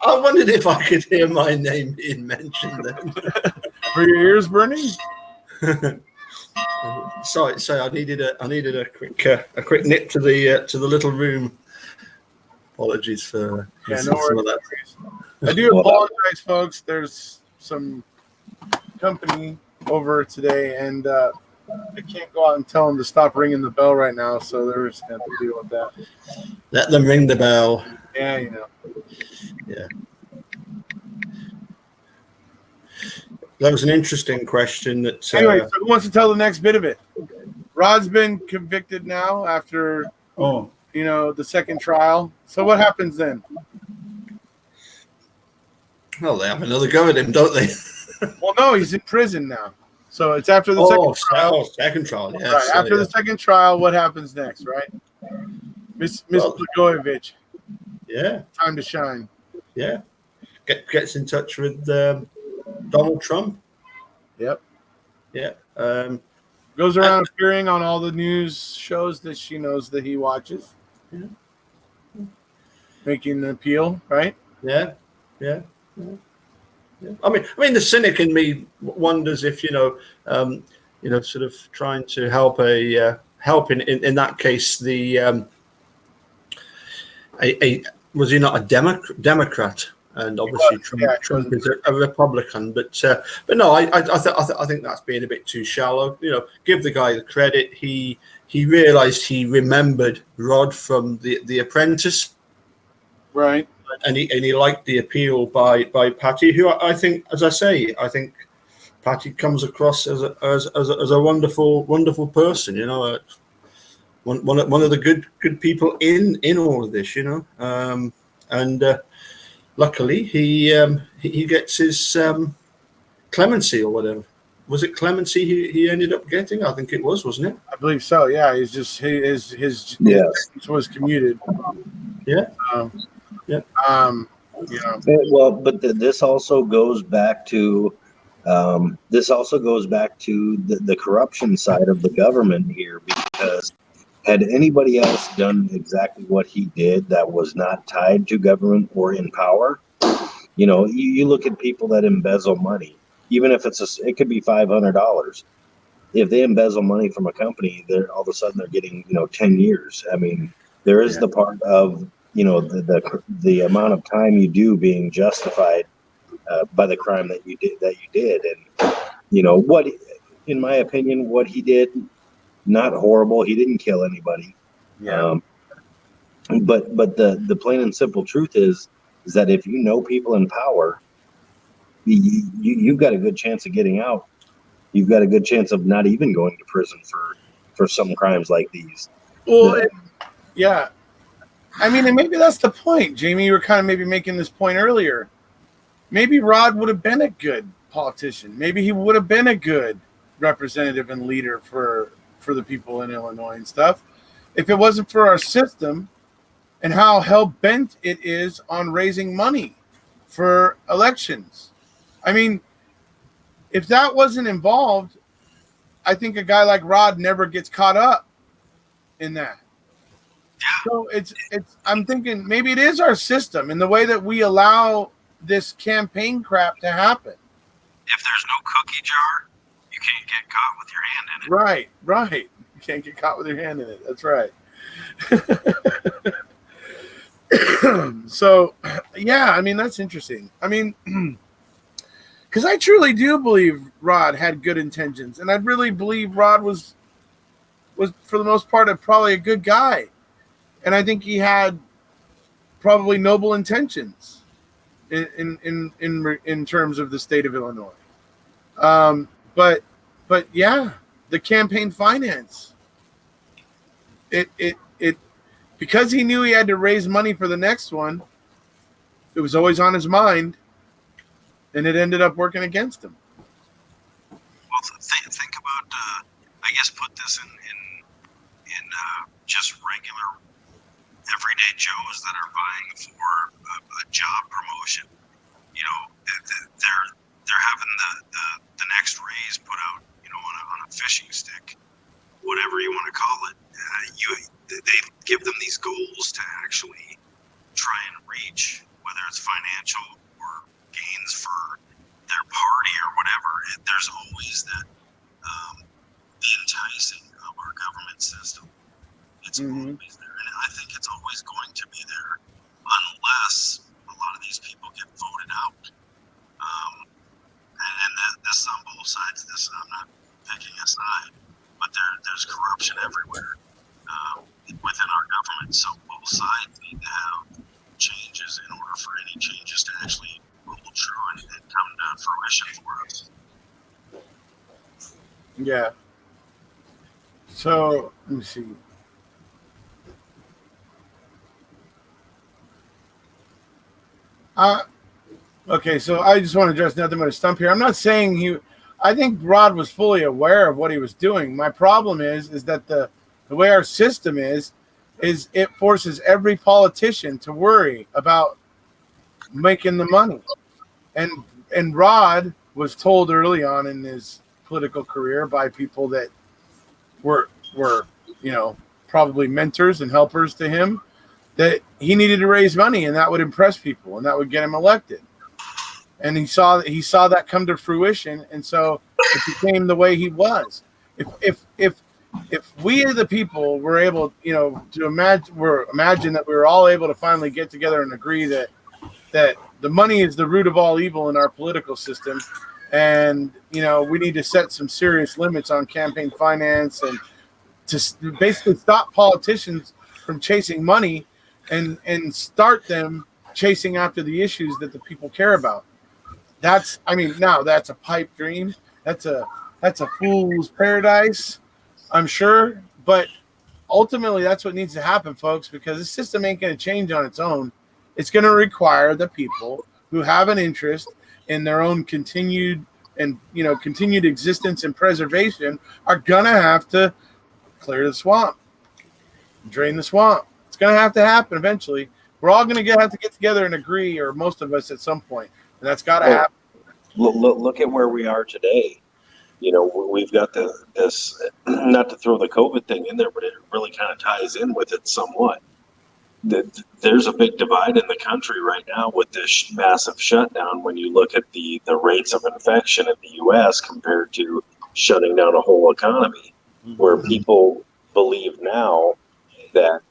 wondered if I could hear my name being mentioned then. Were your ears burning? Sorry, I needed a quick nip to the little room. Apologies for some of that. I do apologize, folks. There's some company over today, and I can't go out and tell them to stop ringing the bell right now, so they're just going to have to deal with that. Let them ring the bell. Yeah, Yeah. That was an interesting question. Anyway, so who wants to tell the next bit of it? Rod's been convicted now after the second trial. So what happens then? Well, they have another go at him, don't they? Well, no, he's in prison now. So it's after the second trial. Oh, second trial, yes. Right. After the second trial, what happens next, right? Miss Blagojevich. Yeah. Time to shine. Yeah. Gets in touch with Donald Trump. Yep. Yeah. Goes around appearing on all the news shows that she knows that he watches. Yeah. Making an appeal, right? Yeah. Yeah. Yeah. Yeah. I mean, the cynic in me wonders if sort of trying to help in that case the was he not a Democrat, and obviously Trump is a Republican, but no, I think that's being a bit too shallow. Give the guy the credit. He realized, he remembered Rod from the Apprentice. Right. And he liked the appeal by Patti, who I think, as I say, Patti comes across as a wonderful person. One of the good people in all of this. And luckily he gets his clemency or whatever. Was it clemency he ended up getting? I think it was, wasn't it? I believe so. Yeah, he's just his was commuted. Yeah. Yeah. Well, but this also goes back to the corruption side of the government here, because had anybody else done exactly what he did that was not tied to government or in power, you look at people that embezzle money, even if it could be $500. If they embezzle money from a company, all of a sudden they're getting 10 years. I mean, there is the part of the amount of time you do being justified by the crime that you did, and what, in my opinion, what he did, not horrible. He didn't kill anybody. Yeah. But the plain and simple truth is that if you know people in power, you've got a good chance of getting out. You've got a good chance of not even going to prison for some crimes like these. Well, yeah. I mean, and maybe that's the point, Jamie. You were kind of maybe making this point earlier. Maybe Rod would have been a good politician. Maybe he would have been a good representative and leader for the people in Illinois and stuff, if it wasn't for our system and how hell-bent it is on raising money for elections. I mean, if that wasn't involved, I think a guy like Rod never gets caught up in that. So I'm thinking maybe it is our system and the way that we allow this campaign crap to happen. If there's no cookie jar, you can't get caught with your hand in it. Right. You can't get caught with your hand in it. That's right. So, yeah, I mean, that's interesting. I mean, because I truly do believe Rod had good intentions, and I really believe Rod was for the most part probably a good guy, and I think he had probably noble intentions in terms of the state of Illinois. But yeah, the campaign finance, it because he knew he had to raise money for the next one, it was always on his mind, and it ended up working against him. Well, think about, I guess, put this in just regular everyday Joes that are vying for a job promotion. They're having the next raise put out, on a fishing stick, whatever you want to call it. They give them these goals to actually try and reach, whether it's financial or gains for their party or whatever. There's always the enticing of our government system. It's always there, and I think it's always going to be there unless a lot of these people get voted out. And this is on both sides. I'm not picking a side, but there's corruption everywhere within our government. So both sides need to have changes in order for any changes to actually hold true and come to fruition for us. Yeah. So let me see. Okay, so I just want to address nothing but a stump here. I'm not saying I think Rod was fully aware of what he was doing. My problem is that the way our system is it forces every politician to worry about making the money. And Rod was told early on in his political career by people that were probably mentors and helpers to him, that he needed to raise money, and that would impress people and that would get him elected. And he saw that come to fruition, and so it became the way he was. If we the people were able, to imagine that we were all able to finally get together and agree that the money is the root of all evil in our political system, and we need to set some serious limits on campaign finance and to basically stop politicians from chasing money and start them chasing after the issues that the people care about. Now that's a pipe dream. That's a fool's paradise, I'm sure. But ultimately, that's what needs to happen, folks, because the system ain't going to change on its own. It's going to require the people who have an interest in their own continued existence and preservation are going to have to clear the swamp, drain the swamp. It's going to have to happen eventually. We're all going to have to get together and agree, or most of us at some point, and that's got to happen. Look at where we are today. We've got this, not to throw the COVID thing in there, but it really kind of ties in with it somewhat. There's a big divide in the country right now with this massive shutdown when you look at the rates of infection in the U.S. compared to shutting down a whole economy, where people believe now that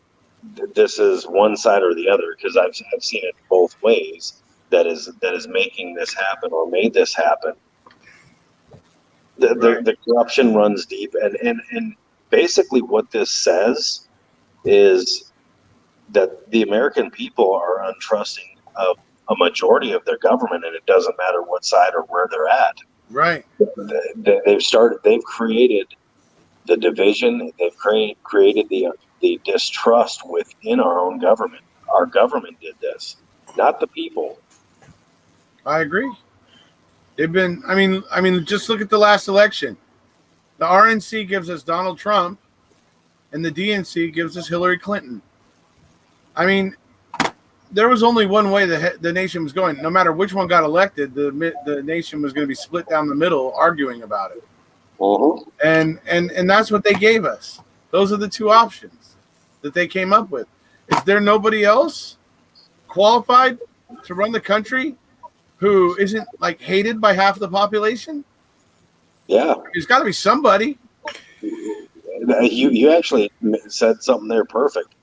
this is one side or the other, because I've seen it both ways, that is making this happen or made this happen. The corruption runs deep, and basically what this says is that the American people are untrusting of a majority of their government, and it doesn't matter what side or where they're at. Right. They've created the division. They've created the distrust within our own government. Our government did this, not the people. I agree. They've been, just look at the last election. The RNC gives us Donald Trump, and the DNC gives us Hillary Clinton. There was only one way the nation was going. No matter which one got elected, the nation was going to be split down the middle, arguing about it. Mm-hmm. And that's what they gave us. Those are the two options that they came up with. Is there nobody else qualified to run the country who isn't hated by half the population? Yeah, there's got to be somebody. You actually said something there perfect.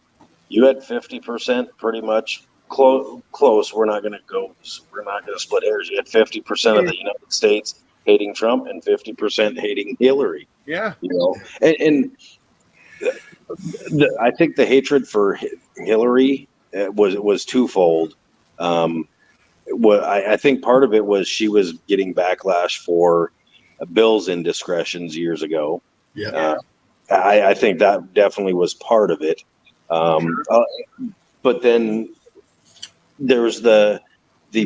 You had 50% pretty much close. We're not going to split hairs. You had 50% of the United States hating Trump and 50% hating Hillary. Yeah. And I think the hatred for Hillary was twofold. I think part of it was she was getting backlash for Bill's indiscretions years ago. Yeah. I think that definitely was part of it. But then there was the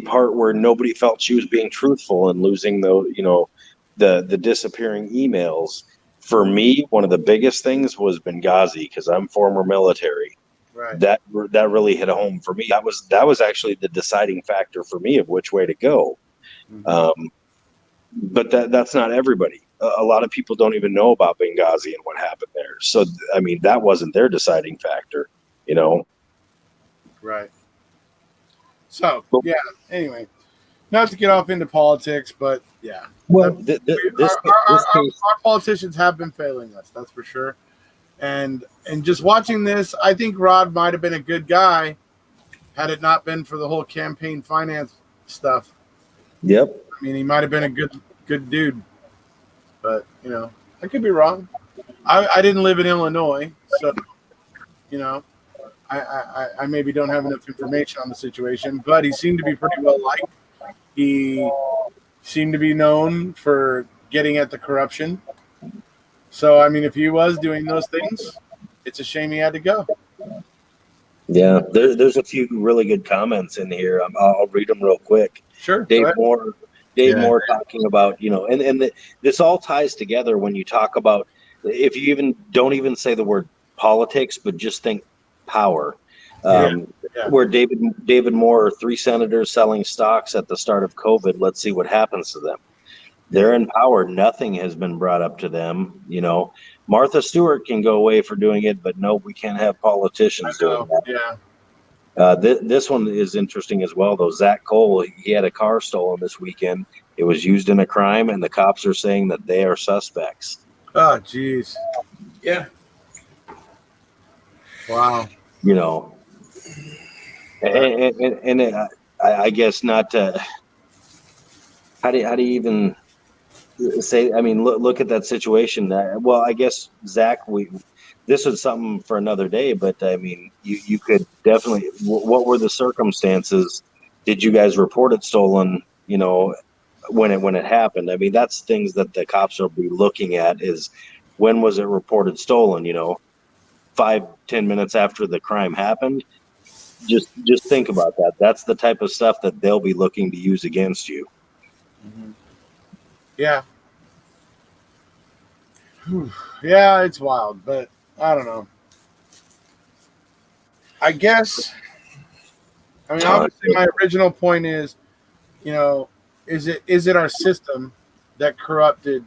part where nobody felt she was being truthful and losing the disappearing emails. For me, one of the biggest things was Benghazi, because I'm former military. Right. That really hit home for me. That was actually the deciding factor for me of which way to go. Mm-hmm. But that's not everybody. A lot of people don't even know about Benghazi and what happened there. So, that wasn't their deciding factor, Right. So, yeah, anyway, not to get off into politics, but yeah. Well, our politicians have been failing us, that's for sure. And just watching this, I think Rod might have been a good guy had it not been for the whole campaign finance stuff. Yep. He might have been a good dude. But, I could be wrong. I didn't live in Illinois, so, I maybe don't have enough information on the situation, but he seemed to be pretty well liked. He seemed to be known for getting at the corruption. So, if he was doing those things, it's a shame he had to go. Yeah, there's a few really good comments in here. I'll read them real quick. Sure. Dave Moore Dave Yeah. Moore talking about, this all ties together when you talk about, if you even don't even say the word politics, but just think power. Yeah. Yeah. Where David Moore, 3 senators selling stocks at the start of COVID. Let's see what happens to them. They're in power. Nothing has been brought up to them. Martha Stewart can go away for doing it, but no, we can't have politicians doing that. Yeah. This one is interesting as well, though. Zach Cole, he had a car stolen this weekend. It was used in a crime, and the cops are saying that they are suspects. Oh, geez. Yeah. Wow. I guess not to. How do you even say? I mean, look at that situation. Well, I guess Zach, this was something for another day, but I mean, you could definitely. What were the circumstances? Did you guys report it stolen? When it happened. I mean, that's things that the cops will be looking at. Is when was it reported stolen? 5-10 minutes after the crime happened. Just think about that. That's the type of stuff that they'll be looking to use against you. Mm-hmm. Yeah. Yeah, it's wild, but I don't know. I guess, obviously my original point is, is it our system that corrupted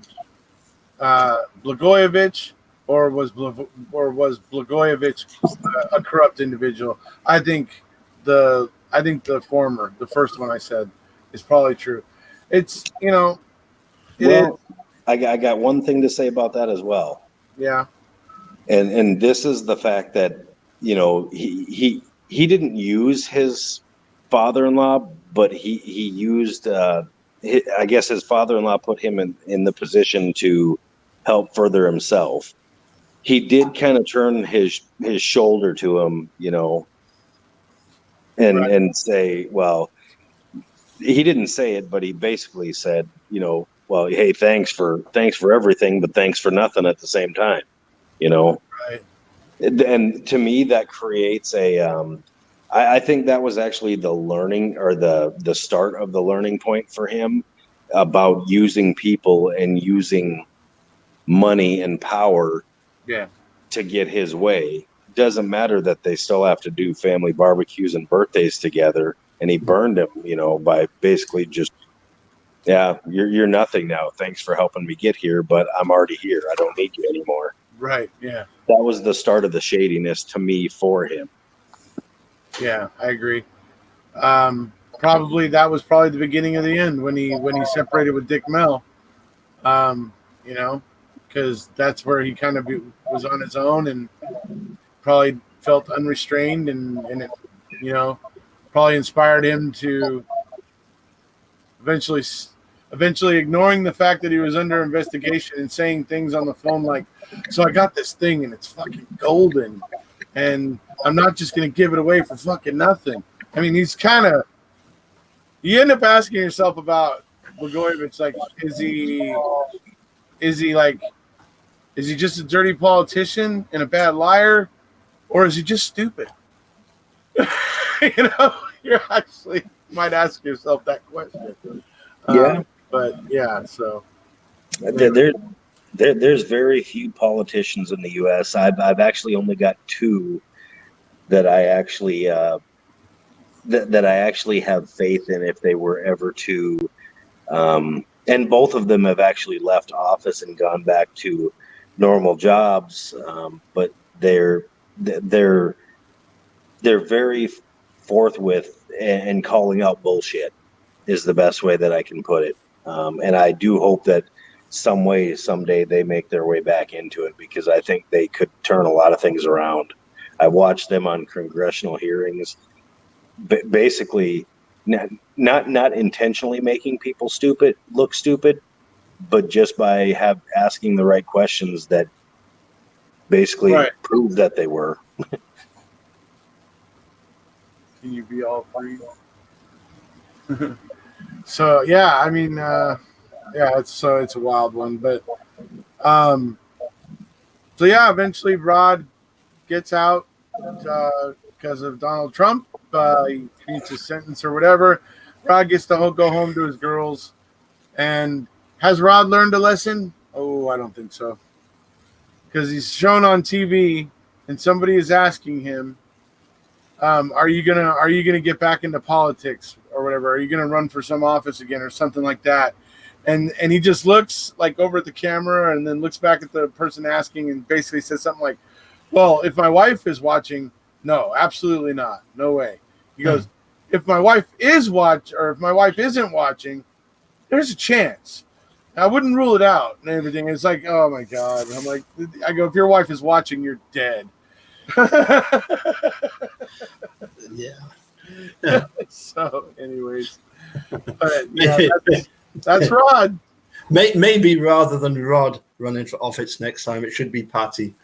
Blagojevich, or was Blagojevich a corrupt individual? I think the former, the first one I said, is probably true. It's I got one thing to say about that as well. Yeah. And this is the fact that he didn't use his father-in-law, but he used I guess his father-in-law put him in the position to help further himself. He did kind of turn his shoulder to him, and say, well, he didn't say it, but he basically said, well, hey, thanks for everything, but thanks for nothing at the same time, Right. And to me, that creates I think that was actually the learning, or the start of the learning point for him about using people and using money and power to get his way. Doesn't matter that they still have to do family barbecues and birthdays together, and he burned him, by basically just, yeah, you're nothing now. Thanks for helping me get here, but I'm already here. I don't need you anymore. Right. Yeah. That was the start of the shadiness to me for him. Yeah, I agree. Probably that was probably the beginning of the end when he separated with Dick Mel. Because that's where he kind of was on his own and probably felt unrestrained, and it, probably inspired him to eventually ignoring the fact that he was under investigation and saying things on the phone like, so I got this thing and it's fucking golden and I'm not just going to give it away for fucking nothing. I mean, he's kind of, you end up asking yourself about Blagojevich, like, is he just a dirty politician and a bad liar, or is he just stupid? You actually might ask yourself that question. But yeah, so there's very few politicians in the U.S. I've actually only got 2 that I actually that I actually have faith in if they were ever to, and both of them have actually left office and gone back to normal jobs, but they're very forthwith and calling out bullshit is the best way that I can put it. And I do hope that someday they make their way back into it, because I think they could turn a lot of things around. I watched them on congressional hearings, basically not intentionally making people look stupid, but just by asking the right questions that basically prove that they were. Can you be all three? So yeah, I mean, it's a wild one, but so yeah, eventually Rod gets out because of Donald Trump. He meets his sentence or whatever. Rod gets to go home to his girls. And has Rod learned a lesson? Oh, I don't think so. Because he's shown on TV, and somebody is asking him, "Are you gonna get back into politics or whatever? Are you gonna run for some office again or something like that?" And he just looks like over at the camera and then looks back at the person asking and basically says something like, "Well, if my wife is watching, no, absolutely not, no way." He goes, "If my wife is if my wife isn't watching, there's a chance. I wouldn't rule it out," and everything. It's like, oh my God. And I'm like, I go, if your wife is watching, you're dead. Yeah. So, anyways, but yeah, that's Rod. Maybe rather than Rod running for office next time, it should be Patti.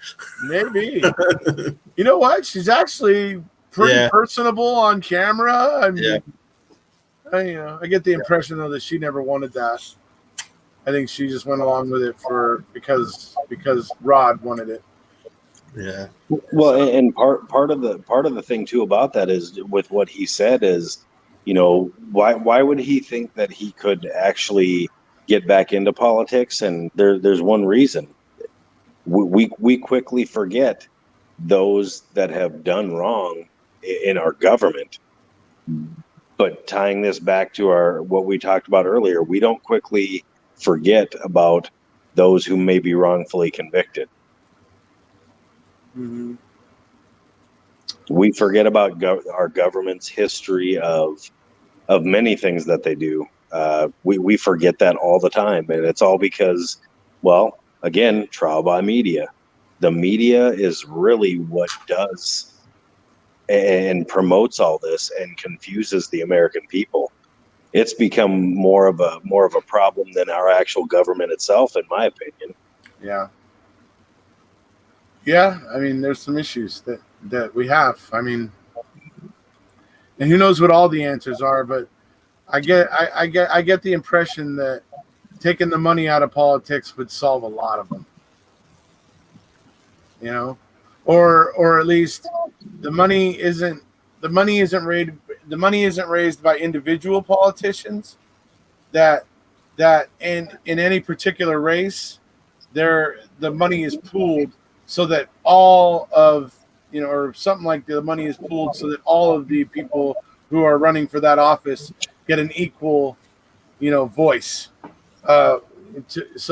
Maybe. You know what? She's actually pretty personable on camera. I mean, I get the impression though that she never wanted that. I think she just went along with it because Rod wanted it. Yeah. Well, and part of the thing too about that is with what he said is, why would he think that he could actually get back into politics? And there's one reason. We quickly forget those that have done wrong in our government. But tying this back to what we talked about earlier, we don't quickly forget about those who may be wrongfully convicted. Mm-hmm. We forget about our government's history of many things that they do. We forget that all the time, and it's all because, well, again, trial by media. The media is really what does and promotes all this and confuses the American people. It's become more of a problem than our actual government itself, in my opinion. Yeah. Yeah, I mean, there's some issues that we have. I mean, and who knows what all the answers are, but I get the impression that taking the money out of politics would solve a lot of them. Or at least the money isn't raised by individual politicians that in any particular race the money is pooled so that all of or something like the money is pooled so that all of the people who are running for that office get an equal voice so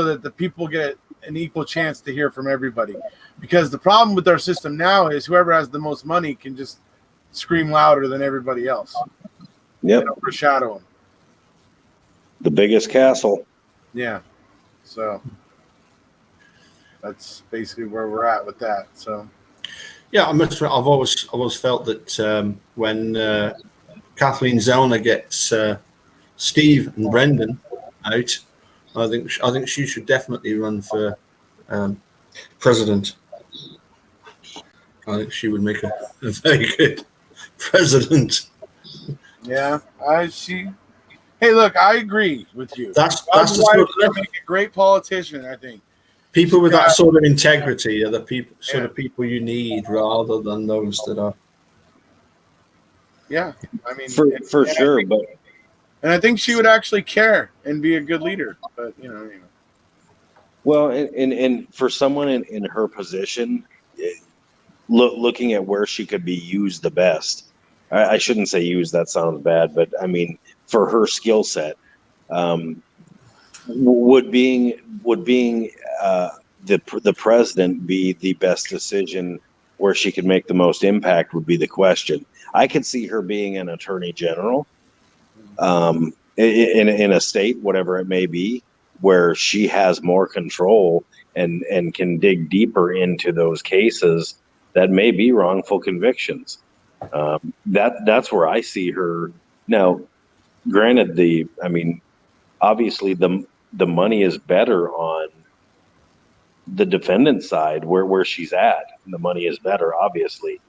that the people get an equal chance to hear from everybody. Because the problem with our system now is whoever has the most money can just scream louder than everybody else. Yep. Overshadow them. The biggest castle. Yeah. So that's basically where we're at with that. So yeah, I must admit, I've always felt that when Kathleen Zellner gets Steve and Brendan out, I think she should definitely run for president. I think she would make a very good president. Yeah, Hey, look, I agree with you. That's the sort of make a great politician. I think people with that sort of integrity are the people you need, rather than those that are. Yeah, I mean, for sure, and I think she would actually care and be a good leader. But well, and for someone in her position, looking at where she could be used the best. I shouldn't say used, that sounds bad, but I mean, for her skill set, would being the president be the best decision where she could make the most impact would be the question. I could see her being an attorney general in a state, whatever it may be, where she has more control and can dig deeper into those cases that may be wrongful convictions. That's where I see her. Now, granted, obviously the money is better on the defendant side where she's at. The money is better, obviously.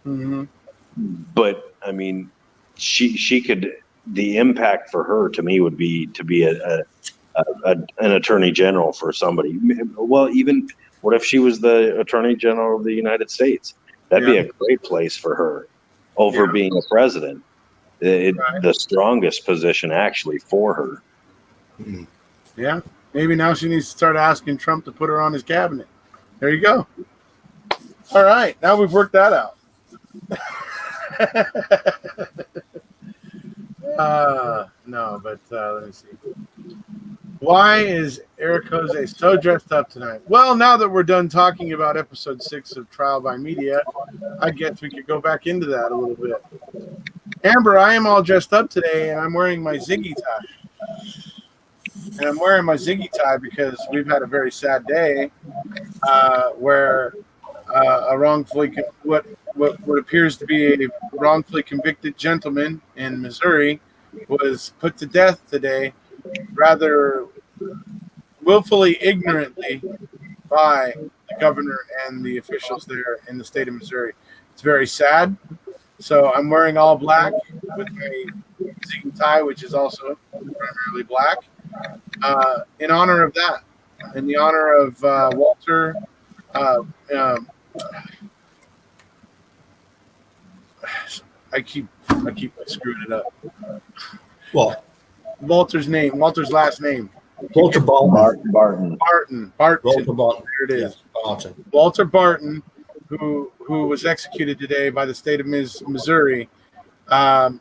Mm-hmm. But I mean, she could. The impact for her, to me, would be to be an attorney general for somebody. Well, even what if she was the attorney general of the United States? That'd be a great place for her over being a president. The strongest position actually for her. Mm. Yeah, maybe now she needs to start asking Trump to put her on his cabinet. There you go. All right, now we've worked that out. No, but let me see. Why is Erekose so dressed up tonight? Well, now that we're done talking about episode 6 of Trial by Media, I guess we could go back into that a little bit. Amber, I am all dressed up today, and I'm wearing my Ziggy tie. And I'm wearing my Ziggy tie because we've had a very sad day where a what appears to be a wrongfully convicted gentleman in Missouri was put to death today, rather willfully, ignorantly, by the governor and the officials there in the state of Missouri. It's very sad. So I'm wearing all black with my Ziggy tie, which is also primarily black, in honor of that, in the honor of Walter. I keep screwing it up. What? Walter's last name. Walter Barton. Barton. Walter Barton. There it is. Yes, Barton. Walter Barton, who was executed today by the state of Missouri. And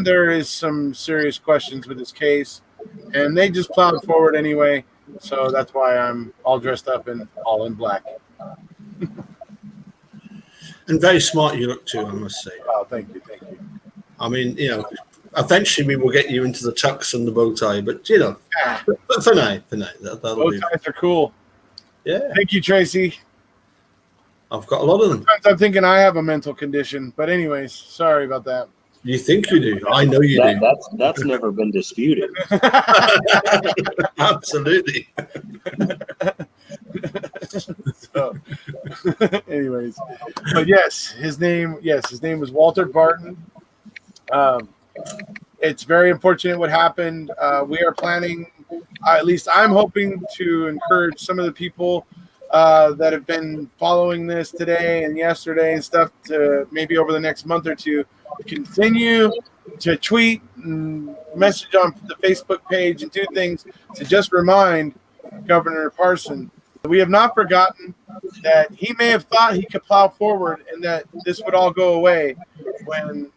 there is some serious questions with his case. And they just plowed forward anyway. So that's why I'm all dressed up and all in black. And very smart you look too, I must say. Oh, thank you. I mean, eventually we will get you into the tux and the bow tie, but but for now, that'll bow be. ties are cool. Yeah. Thank you, Tracy. I've got a lot of them. Sometimes I'm thinking I have a mental condition, but anyways, sorry about that. You think you do? I know you do. That's never been disputed. Absolutely. So, anyways, but his name was Walter Barton. It's very unfortunate what happened. We are planning, at least I'm hoping to encourage some of the people that have been following this today and yesterday and stuff to maybe over the next month or two continue to tweet and message on the Facebook page and do things to just remind Governor Parson that we have not forgotten that he may have thought he could plow forward and that this would all go away when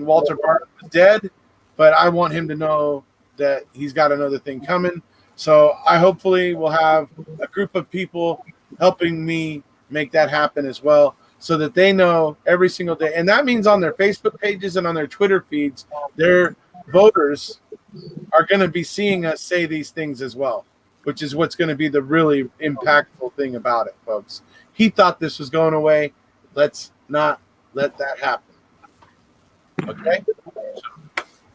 Walter Barton was dead, but I want him to know that he's got another thing coming. So I hopefully will have a group of people helping me make that happen as well, so that they know every single day. And that means on their Facebook pages and on their Twitter feeds, their voters are going to be seeing us say these things as well, which is what's going to be the really impactful thing about it, folks. He thought this was going away. Let's not let that happen. Okay?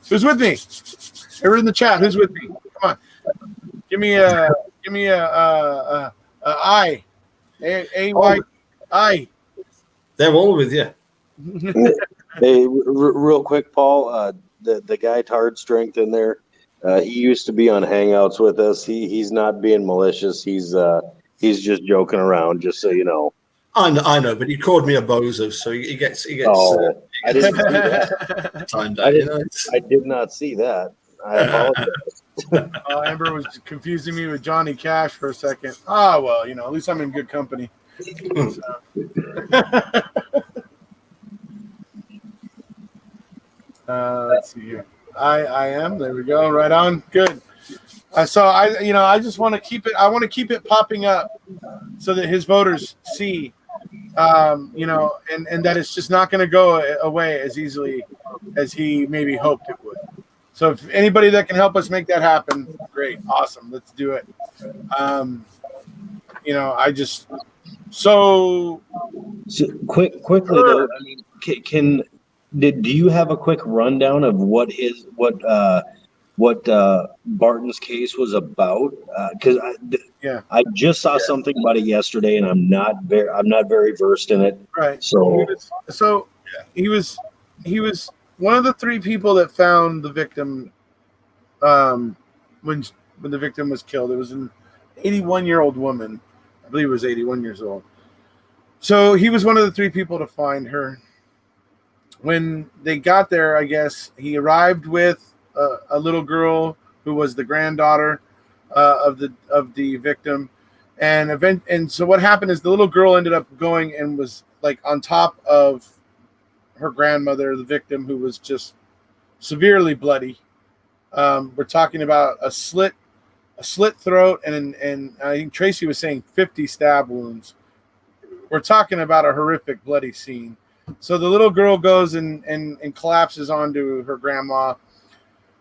So, who's with me? Everyone in the chat, who's with me? Come on. Give me a I. A-Y-I. They're all with you. Hey, real quick, Paul, the guy Tard Strength in there, he used to be on Hangouts with us. He's not being malicious. He's just joking around, just so you know. I know, but he called me a bozo, so he gets. Oh, I didn't see that. Timed I out, did not see that. I apologize. Amber was confusing me with Johnny Cash for a second. Ah, well, at least I'm in good company. So. Let's see here. I am. There we go. Right on. Good. So I just want to keep it. I want to keep it popping up so that his voters see, and that it's just not going to go away as easily as he maybe hoped it would. So if anybody that can help us make that happen, great, awesome, let's do it. I just so quickly though. I mean, do you have a quick rundown of what Barton's case was about? Because I just saw something about it yesterday, and I'm not very versed in it. Right. So he was one of the three people that found the victim when the victim was killed. It was an 81-year-old woman. I believe it was 81 years old. So he was one of the three people to find her. When they got there, I guess he arrived with a little girl who was the granddaughter of the victim. And so what happened is the little girl ended up going and was like on top of her grandmother, the victim, who was just severely bloody. We're talking about a slit throat, and I think Tracy was saying 50 stab wounds. We're talking about a horrific bloody scene. So the little girl goes and collapses onto her grandma.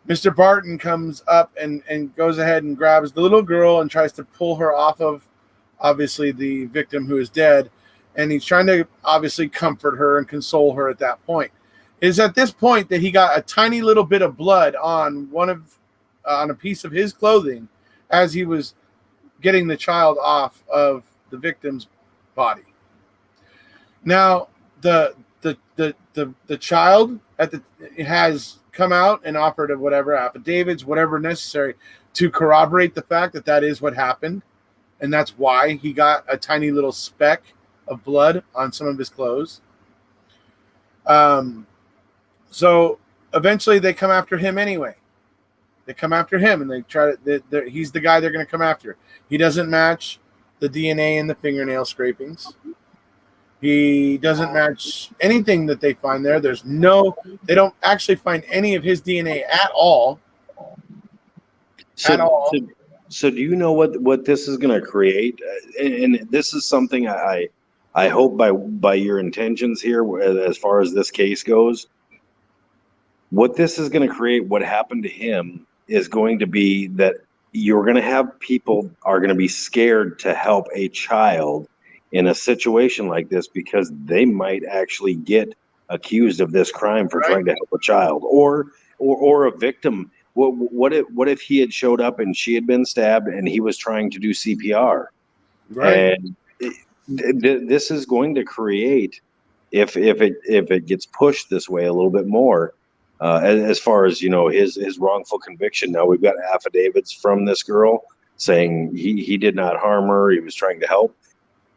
Mr. Barton comes up and goes ahead and grabs the little girl and tries to pull her off of, obviously, the victim who is dead. And he's trying to obviously comfort her and console her at that point. It is at this point that he got a tiny little bit of blood on on a piece of his clothing as he was getting the child off of the victim's body. Now, the child has come out and offered whatever affidavits, whatever necessary, to corroborate the fact that is what happened, and that's why he got a tiny little speck of blood on some of his clothes. So eventually they come after him anyway. They come after him and they try to. He's the guy they're going to come after. He doesn't match the DNA in the fingernail scrapings. He doesn't match anything that they find there. They don't actually find any of his DNA at all. So do you know what this is going to create? And this is something I hope by your intentions here, as far as this case goes, what this is going to create, what happened to him, is going to be that you're going to have people are going to be scared to help a child in a situation like this because they might actually get accused of this crime for trying to help a child or a victim. What if he had showed up and she had been stabbed and he was trying to do CPR? Right. And this is going to create, if it gets pushed this way a little bit more, as far as his wrongful conviction. Now we've got affidavits from this girl saying he did not harm her. He was trying to help.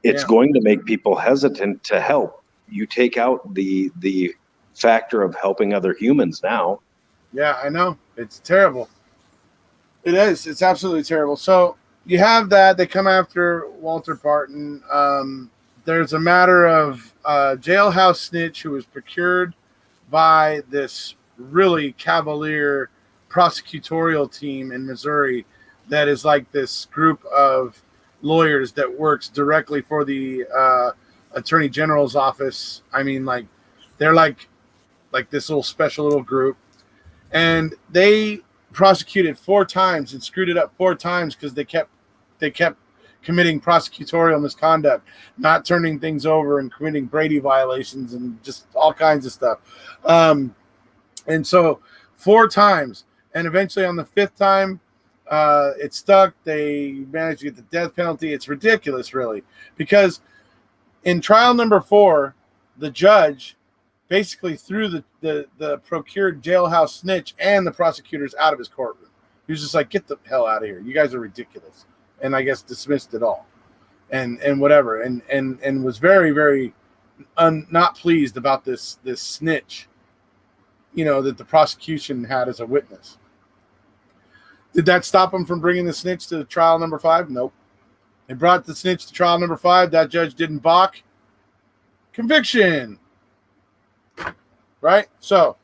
It's going to make people hesitant to help. You take out the factor of helping other humans now. Yeah, I know. It's terrible. It is. It's absolutely terrible. So you have that. They come after Walter Barton. There's a matter of jailhouse snitch who was procured by this really cavalier prosecutorial team in Missouri that is like this group of lawyers that works directly for the Attorney General's office. I mean, like they're like this little group, and they prosecuted 4 times and screwed it up 4 times because they kept committing prosecutorial misconduct, not turning things over, and committing Brady violations and just all kinds of stuff. And so 4 times, and eventually on the 5th time, it stuck. They managed to get the death penalty. It's ridiculous, really, because in trial number 4, the judge basically threw the procured jailhouse snitch and the prosecutors out of his courtroom. He was just like, "Get the hell out of here! You guys are ridiculous," and I guess dismissed it all, and whatever, and was very, very not pleased about this snitch, that the prosecution had as a witness. Did that stop him from bringing the snitch to trial number 5? Nope. They brought the snitch to trial number 5. That judge didn't balk. Conviction. Right? So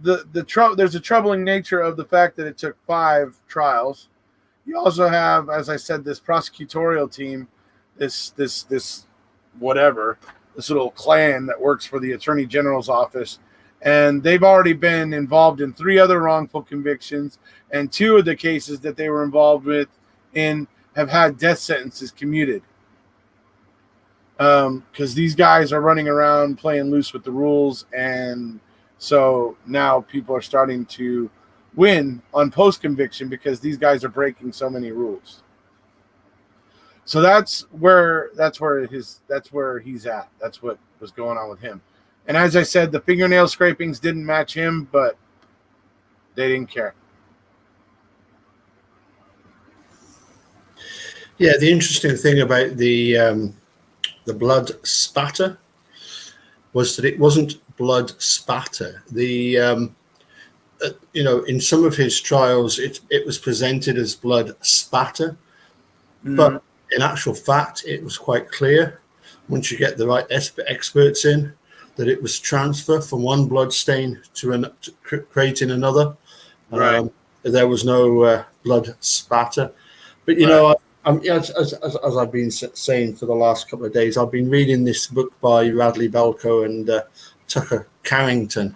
there's a troubling nature of the fact that it took 5 trials. You also have, as I said, this prosecutorial team, this little clan that works for the Attorney General's office. And they've already been involved in 3 other wrongful convictions, and 2 of the cases that they were involved with have had death sentences commuted. Because these guys are running around playing loose with the rules, and so now people are starting to win on post-conviction because these guys are breaking so many rules. So that's where he's at. That's what was going on with him. And as I said, the fingernail scrapings didn't match him, but they didn't care. Yeah, the interesting thing about the blood spatter was that it wasn't blood spatter. The in some of his trials, it was presented as blood spatter, but in actual fact, it was quite clear once you get the right experts in that it was transfer from one blood stain to creating another. Right. There was no blood spatter, but as I've been saying for the last couple of days, I've been reading this book by Radley Belko and Tucker Carrington,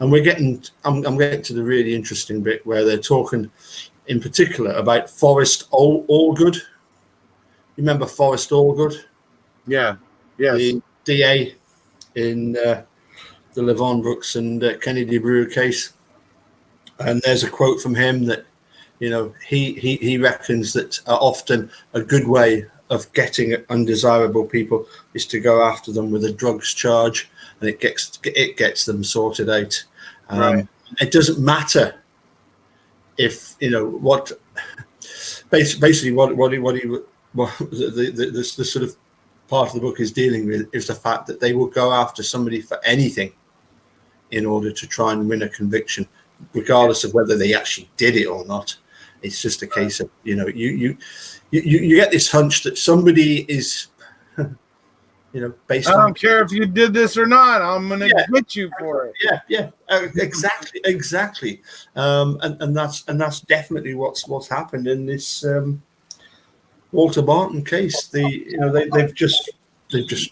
and I'm getting to the really interesting bit where they're talking, in particular, about Forrest Allgood. You remember Forrest Allgood? Yeah. Yes. The DA in the Levon Brooks and Kennedy Brewer case. And there's a quote from him that, he reckons that often a good way of getting undesirable people is to go after them with a drugs charge, and it gets them sorted out. Right. It doesn't matter if what basically what the sort of part of the book is dealing with is the fact that they will go after somebody for anything in order to try and win a conviction, regardless of whether they actually did it or not. It's just a case of you get this hunch that somebody is based I on. don't care if you did this or not. I'm gonna get you for it. Exactly. And that's definitely what's happened in this Walter Barton case. They've just they've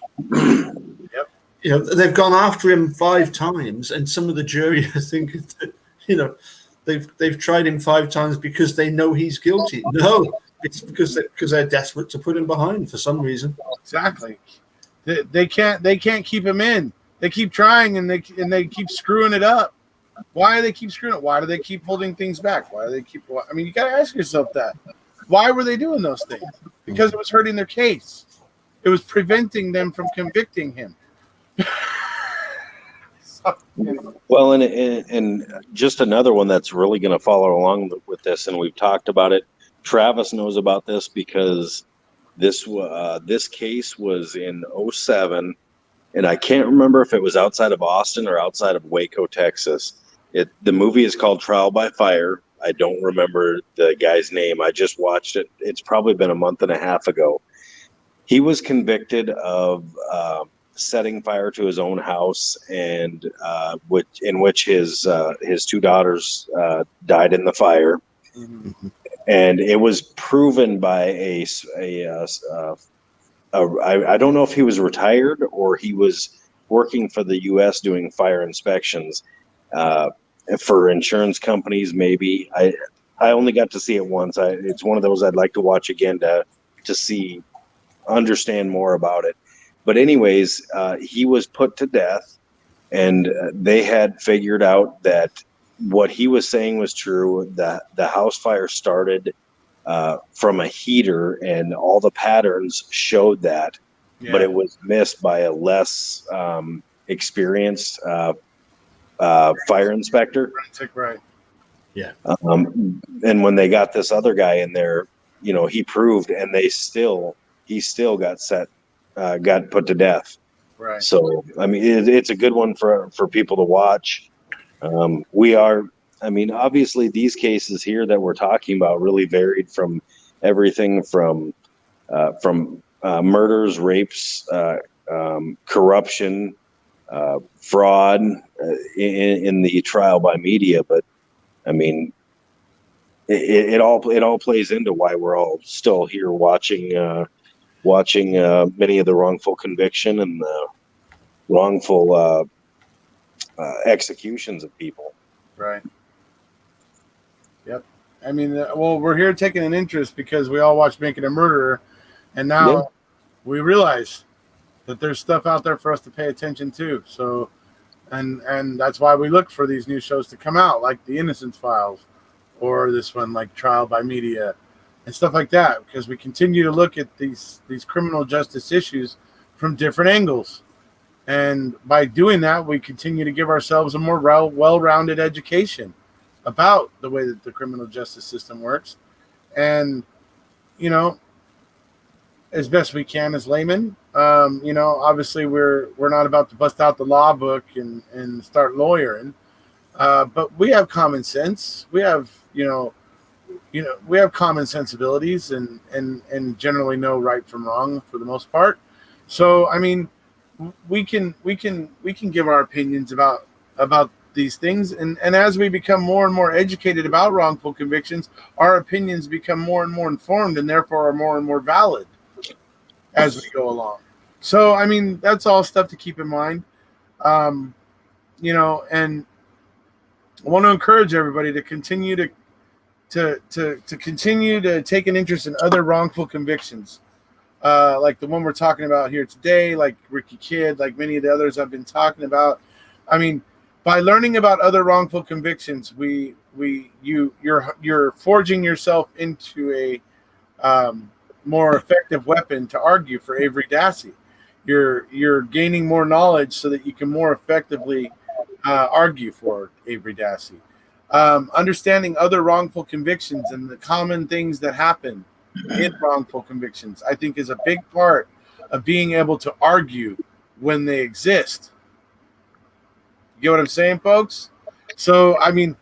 gone after him 5 times, and some of the jury are thinking that they've tried him 5 times because they know he's guilty. No, it's because they're desperate to put him behind for some reason. Exactly. They can't keep him in. They keep trying and they keep screwing it up. Why do they keep screwing it? Why do they keep holding things back? Why do they keep? I mean, you got to ask yourself that. Why were they doing those things? Because it was hurting their case. It was preventing them from convicting him. Well, and just another one that's really going to follow along with this, and we've talked about it. Travis knows about this because this case was in 2007, and I can't remember if it was outside of Austin or outside of Waco, Texas. The movie is called Trial by Fire. I don't remember the guy's name. I just watched it. It's probably been a month and a half ago. He was convicted of setting fire to his own house, and in which his 2 daughters died in the fire. Mm-hmm. And it was proven by I don't know if he was retired or he was working for the U.S. doing fire inspections for insurance companies. Maybe I only got to see it once. It's one of those I'd like to watch again to understand more about it. But anyways, he was put to death, and they had figured out that what he was saying was true. That the house fire started from a heater, and all the patterns showed that, but it was missed by a less experienced fire inspector. Right. Yeah. And when they got this other guy in there, he proved, and he still got put to death. Right. So, I mean, it's a good one for people to watch. Obviously these cases here that we're talking about really varied from everything from murders, rapes, corruption, fraud in the trial by media. But I mean, it all plays into why we're all still here watching many of the wrongful conviction and the wrongful executions of people. Right. Yep. I mean, we're here taking an interest because we all watch Making a Murderer, and now we realize that there's stuff out there for us to pay attention to. So, and that's why we look for these new shows to come out, like the Innocence Files, or this one like Trial by Media, and stuff like that, because we continue to look at these criminal justice issues from different angles. And by doing that, we continue to give ourselves a more well-rounded education about the way that the criminal justice system works. And, as best we can as laymen, obviously we're not about to bust out the law book and start lawyering. But we have common sense. We have, we have common sensibilities and generally know right from wrong for the most part. So, I mean, we can give our opinions about these things, and as we become more and more educated about wrongful convictions, our opinions become more and more informed, and therefore are more and more valid as we go along. So, I mean, that's all stuff to keep in mind. And I want to encourage everybody to continue to continue to take an interest in other wrongful convictions, like the one we're talking about here today, like Ricky Kidd, like many of the others I've been talking about. I mean, by learning about other wrongful convictions, you're forging yourself into a more effective weapon to argue for Avery Dassey. You're gaining more knowledge so that you can more effectively argue for Avery Dassey. Understanding other wrongful convictions and the common things that happen in wrongful convictions, I think, is a big part of being able to argue when they exist. You get what I'm saying, folks? So, I mean,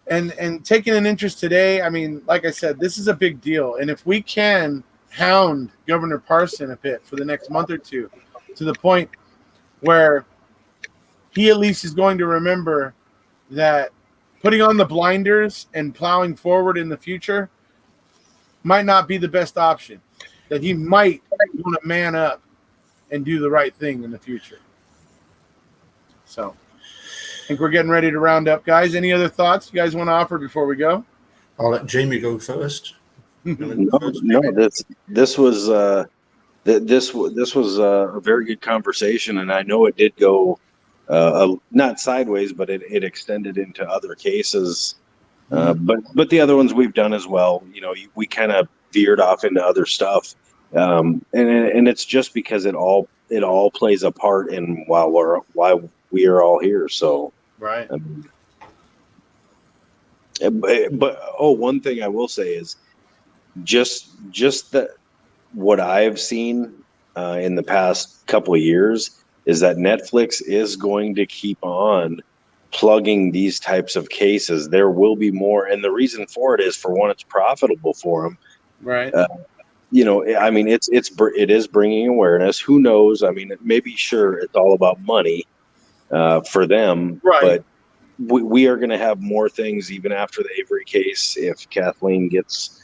and taking an interest today, I mean, like I said, this is a big deal. And if we can hound Governor Parson a bit for the next month or two, to the point where he at least is going to remember that putting on the blinders and plowing forward in the future might not be the best option, that he might want to man up and do the right thing in the future. So I think we're getting ready to round up, guys. Any other thoughts you guys want to offer before we go? I'll let Jamie go first. This was a very good conversation, and I know it did go not sideways, but it extended into other cases. But the other ones we've done as well. We kind of veered off into other stuff, and it's just because it all plays a part in why we are all here. So right. But one thing I will say is just that what I've seen in the past couple of years is that Netflix is going to keep on plugging these types of cases. There will be more, and the reason for it is, for one, it's profitable for them. Right. I mean, it is bringing awareness. Who knows? I mean, maybe sure it's all about money for them, right. But we are going to have more things even after the Avery case if Kathleen gets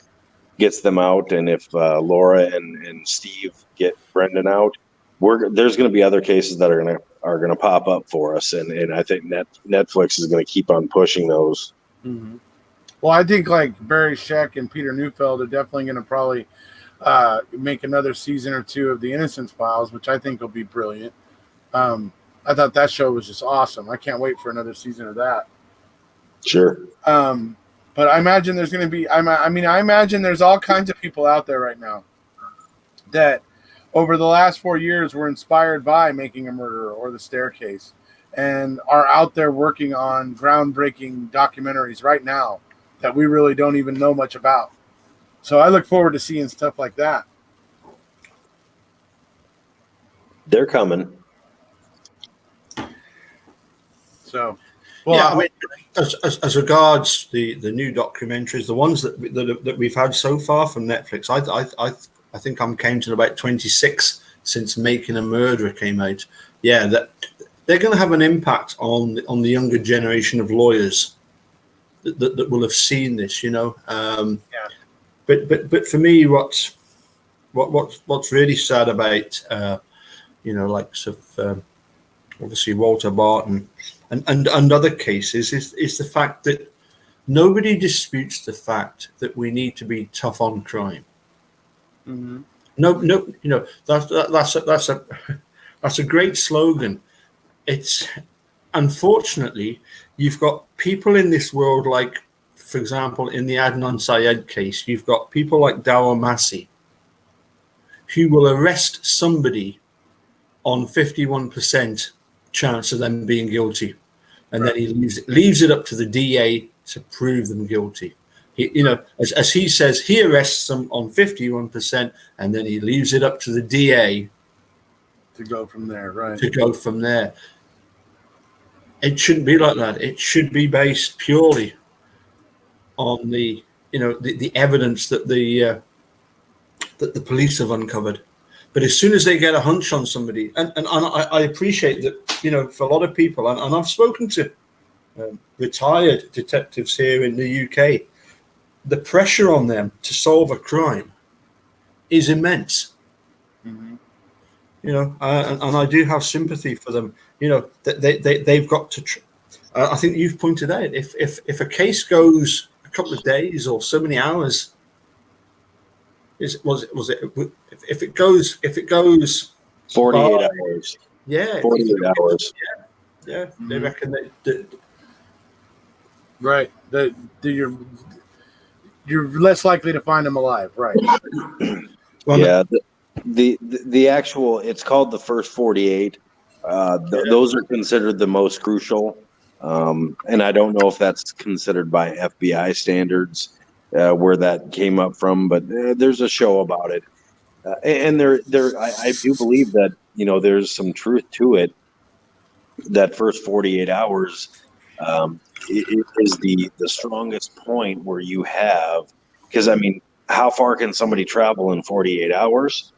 them out, and if Laura and Steve get Brendan out. There's going to be other cases that are going to pop up for us, and I think Netflix is going to keep on pushing those. Mm-hmm. Well, I think like Barry Scheck and Peter Neufeld are definitely going to probably make another season or two of the Innocence Files, which I think will be brilliant. I thought that show was just awesome. I can't wait for another season of that. Sure. But I imagine there's going to be. I imagine there's all kinds of people out there right now that over the last 4 years were inspired by Making a Murderer or The Staircase, and are out there working on groundbreaking documentaries right now that we really don't even know much about. So I look forward to seeing stuff like that. They're coming. So, well, yeah, I mean, as regards the new documentaries, the ones that we've had so far from Netflix, I think I'm counting about 26 since Making a Murderer came out. Yeah, that they're going to have an impact on the younger generation of lawyers that will have seen this. Yeah. But for me, what's really sad about likes of obviously Walter Barton and other cases is the fact that nobody disputes the fact that we need to be tough on crime. Mm-hmm. No, that's a great slogan. It's unfortunately you've got people in this world, like, for example, in the Adnan Syed case, you've got people like Dawah Massey who will arrest somebody on 51% chance of them being guilty, and then he leaves it up to the DA to prove them guilty. As he says, he arrests them on 51%, and then he leaves it up to the DA to go from there. Right. To go from there. It shouldn't be like that. It should be based purely on the evidence that the police have uncovered. But as soon as they get a hunch on somebody, and I appreciate that, for a lot of people, and I've spoken to retired detectives here in the UK, the pressure on them to solve a crime is immense. Mm-hmm. And I do have sympathy for them. They've got to. I think you've pointed out if a case goes a couple of days or so many hours, if it goes 48 hours. Yeah, 48 hours. Yeah. Mm-hmm. They reckon that. Right. You're less likely to find them alive. Right. Yeah. The actual, it's called the first 48. Those are considered the most crucial. And I don't know if that's considered by FBI standards, where that came up from, but there's a show about it. And I do believe that, there's some truth to it. That first 48 hours, it is the strongest point where you have, because I mean, how far can somebody travel in 48 hours?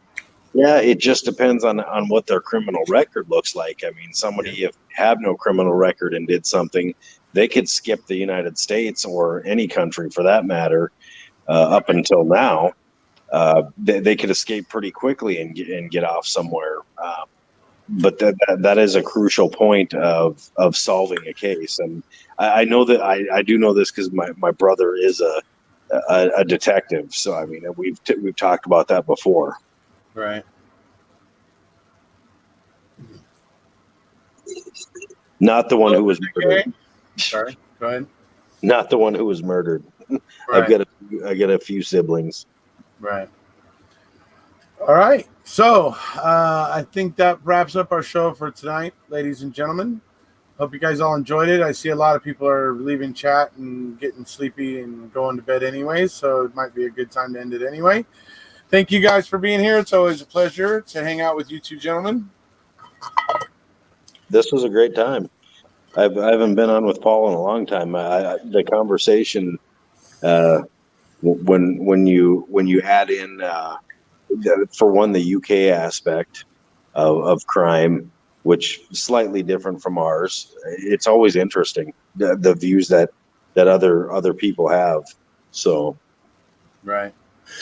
Yeah, it just depends on what their criminal record looks like. I mean, somebody if have no criminal record and did something, they could skip the United States or any country for that matter. Up until now, they could escape pretty quickly and get off somewhere. But that is a crucial point of solving a case, and I know that I do know this because my brother is a detective. So I mean, we've talked about that before. Right. Not the one who was murdered. Sorry. Go ahead. Not the one who was murdered. Right. I got a few siblings. Right. All right. So I think that wraps up our show for tonight, ladies and gentlemen. Hope you guys all enjoyed it. I see a lot of people are leaving chat and getting sleepy and going to bed anyway, so it might be a good time to end it anyway. Thank you guys for being here. It's always a pleasure to hang out with you two gentlemen. This was a great time. I haven't been on with Paul in a long time. The conversation, when you add in, for one, the UK aspect of crime, which is slightly different from ours, it's always interesting the views that other people have. So, Right.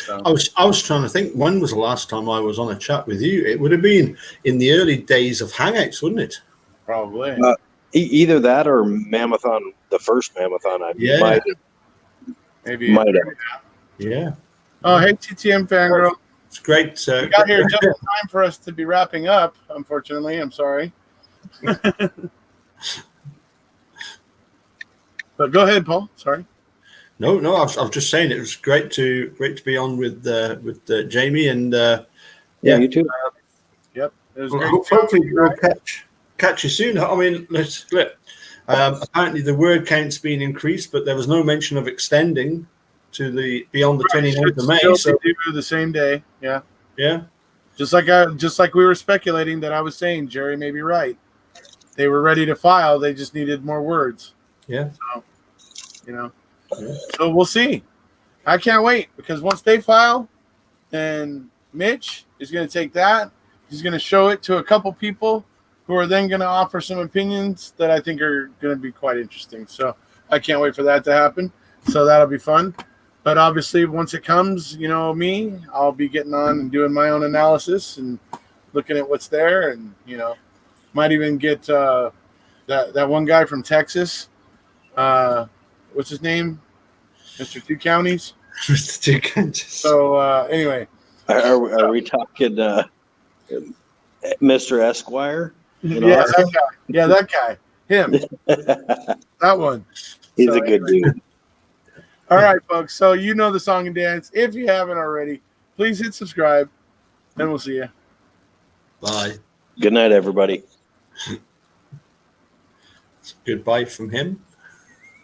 So. I was trying to think, when was the last time I was on a chat with you? It would have been in the early days of Hangouts, wouldn't it? Probably. Either that or Mammothon, the first Mammothon. Might have. Yeah. Oh, hey, TTM Fangirl. It's great. You got here just in time for us to be wrapping up, unfortunately. I'm sorry. But go ahead, Paul. Sorry. No, I was just saying it was great to be on with Jamie and yeah, you too. Yep. It was great. Hopefully we'll catch you soon. I mean, let's flip. Apparently the word count's been increased, but there was no mention of extending to the beyond the 29th of May. So the same day. Yeah. Yeah. Just like we were speculating that I was saying Jerry may be right. They were ready to file. They just needed more words. Yeah. So, So we'll see. I can't wait because once they file, then Mitch is going to take that. He's going to show it to a couple people who are then going to offer some opinions that I think are going to be quite interesting. So I can't wait for that to happen. So that'll be fun. But obviously, once it comes, me, I'll be getting on and doing my own analysis and looking at what's there, and might even get that one guy from Texas. What's his name? Mr. Two Counties. Mr. Two Counties. So anyway, are we talking Mr. Esquire? Yeah, that guy. Yeah, that guy. Him. That one. He's a good dude. All right, folks. So the song and dance. If you haven't already, please hit subscribe, and we'll see you. Bye. Good night, everybody. Goodbye from him.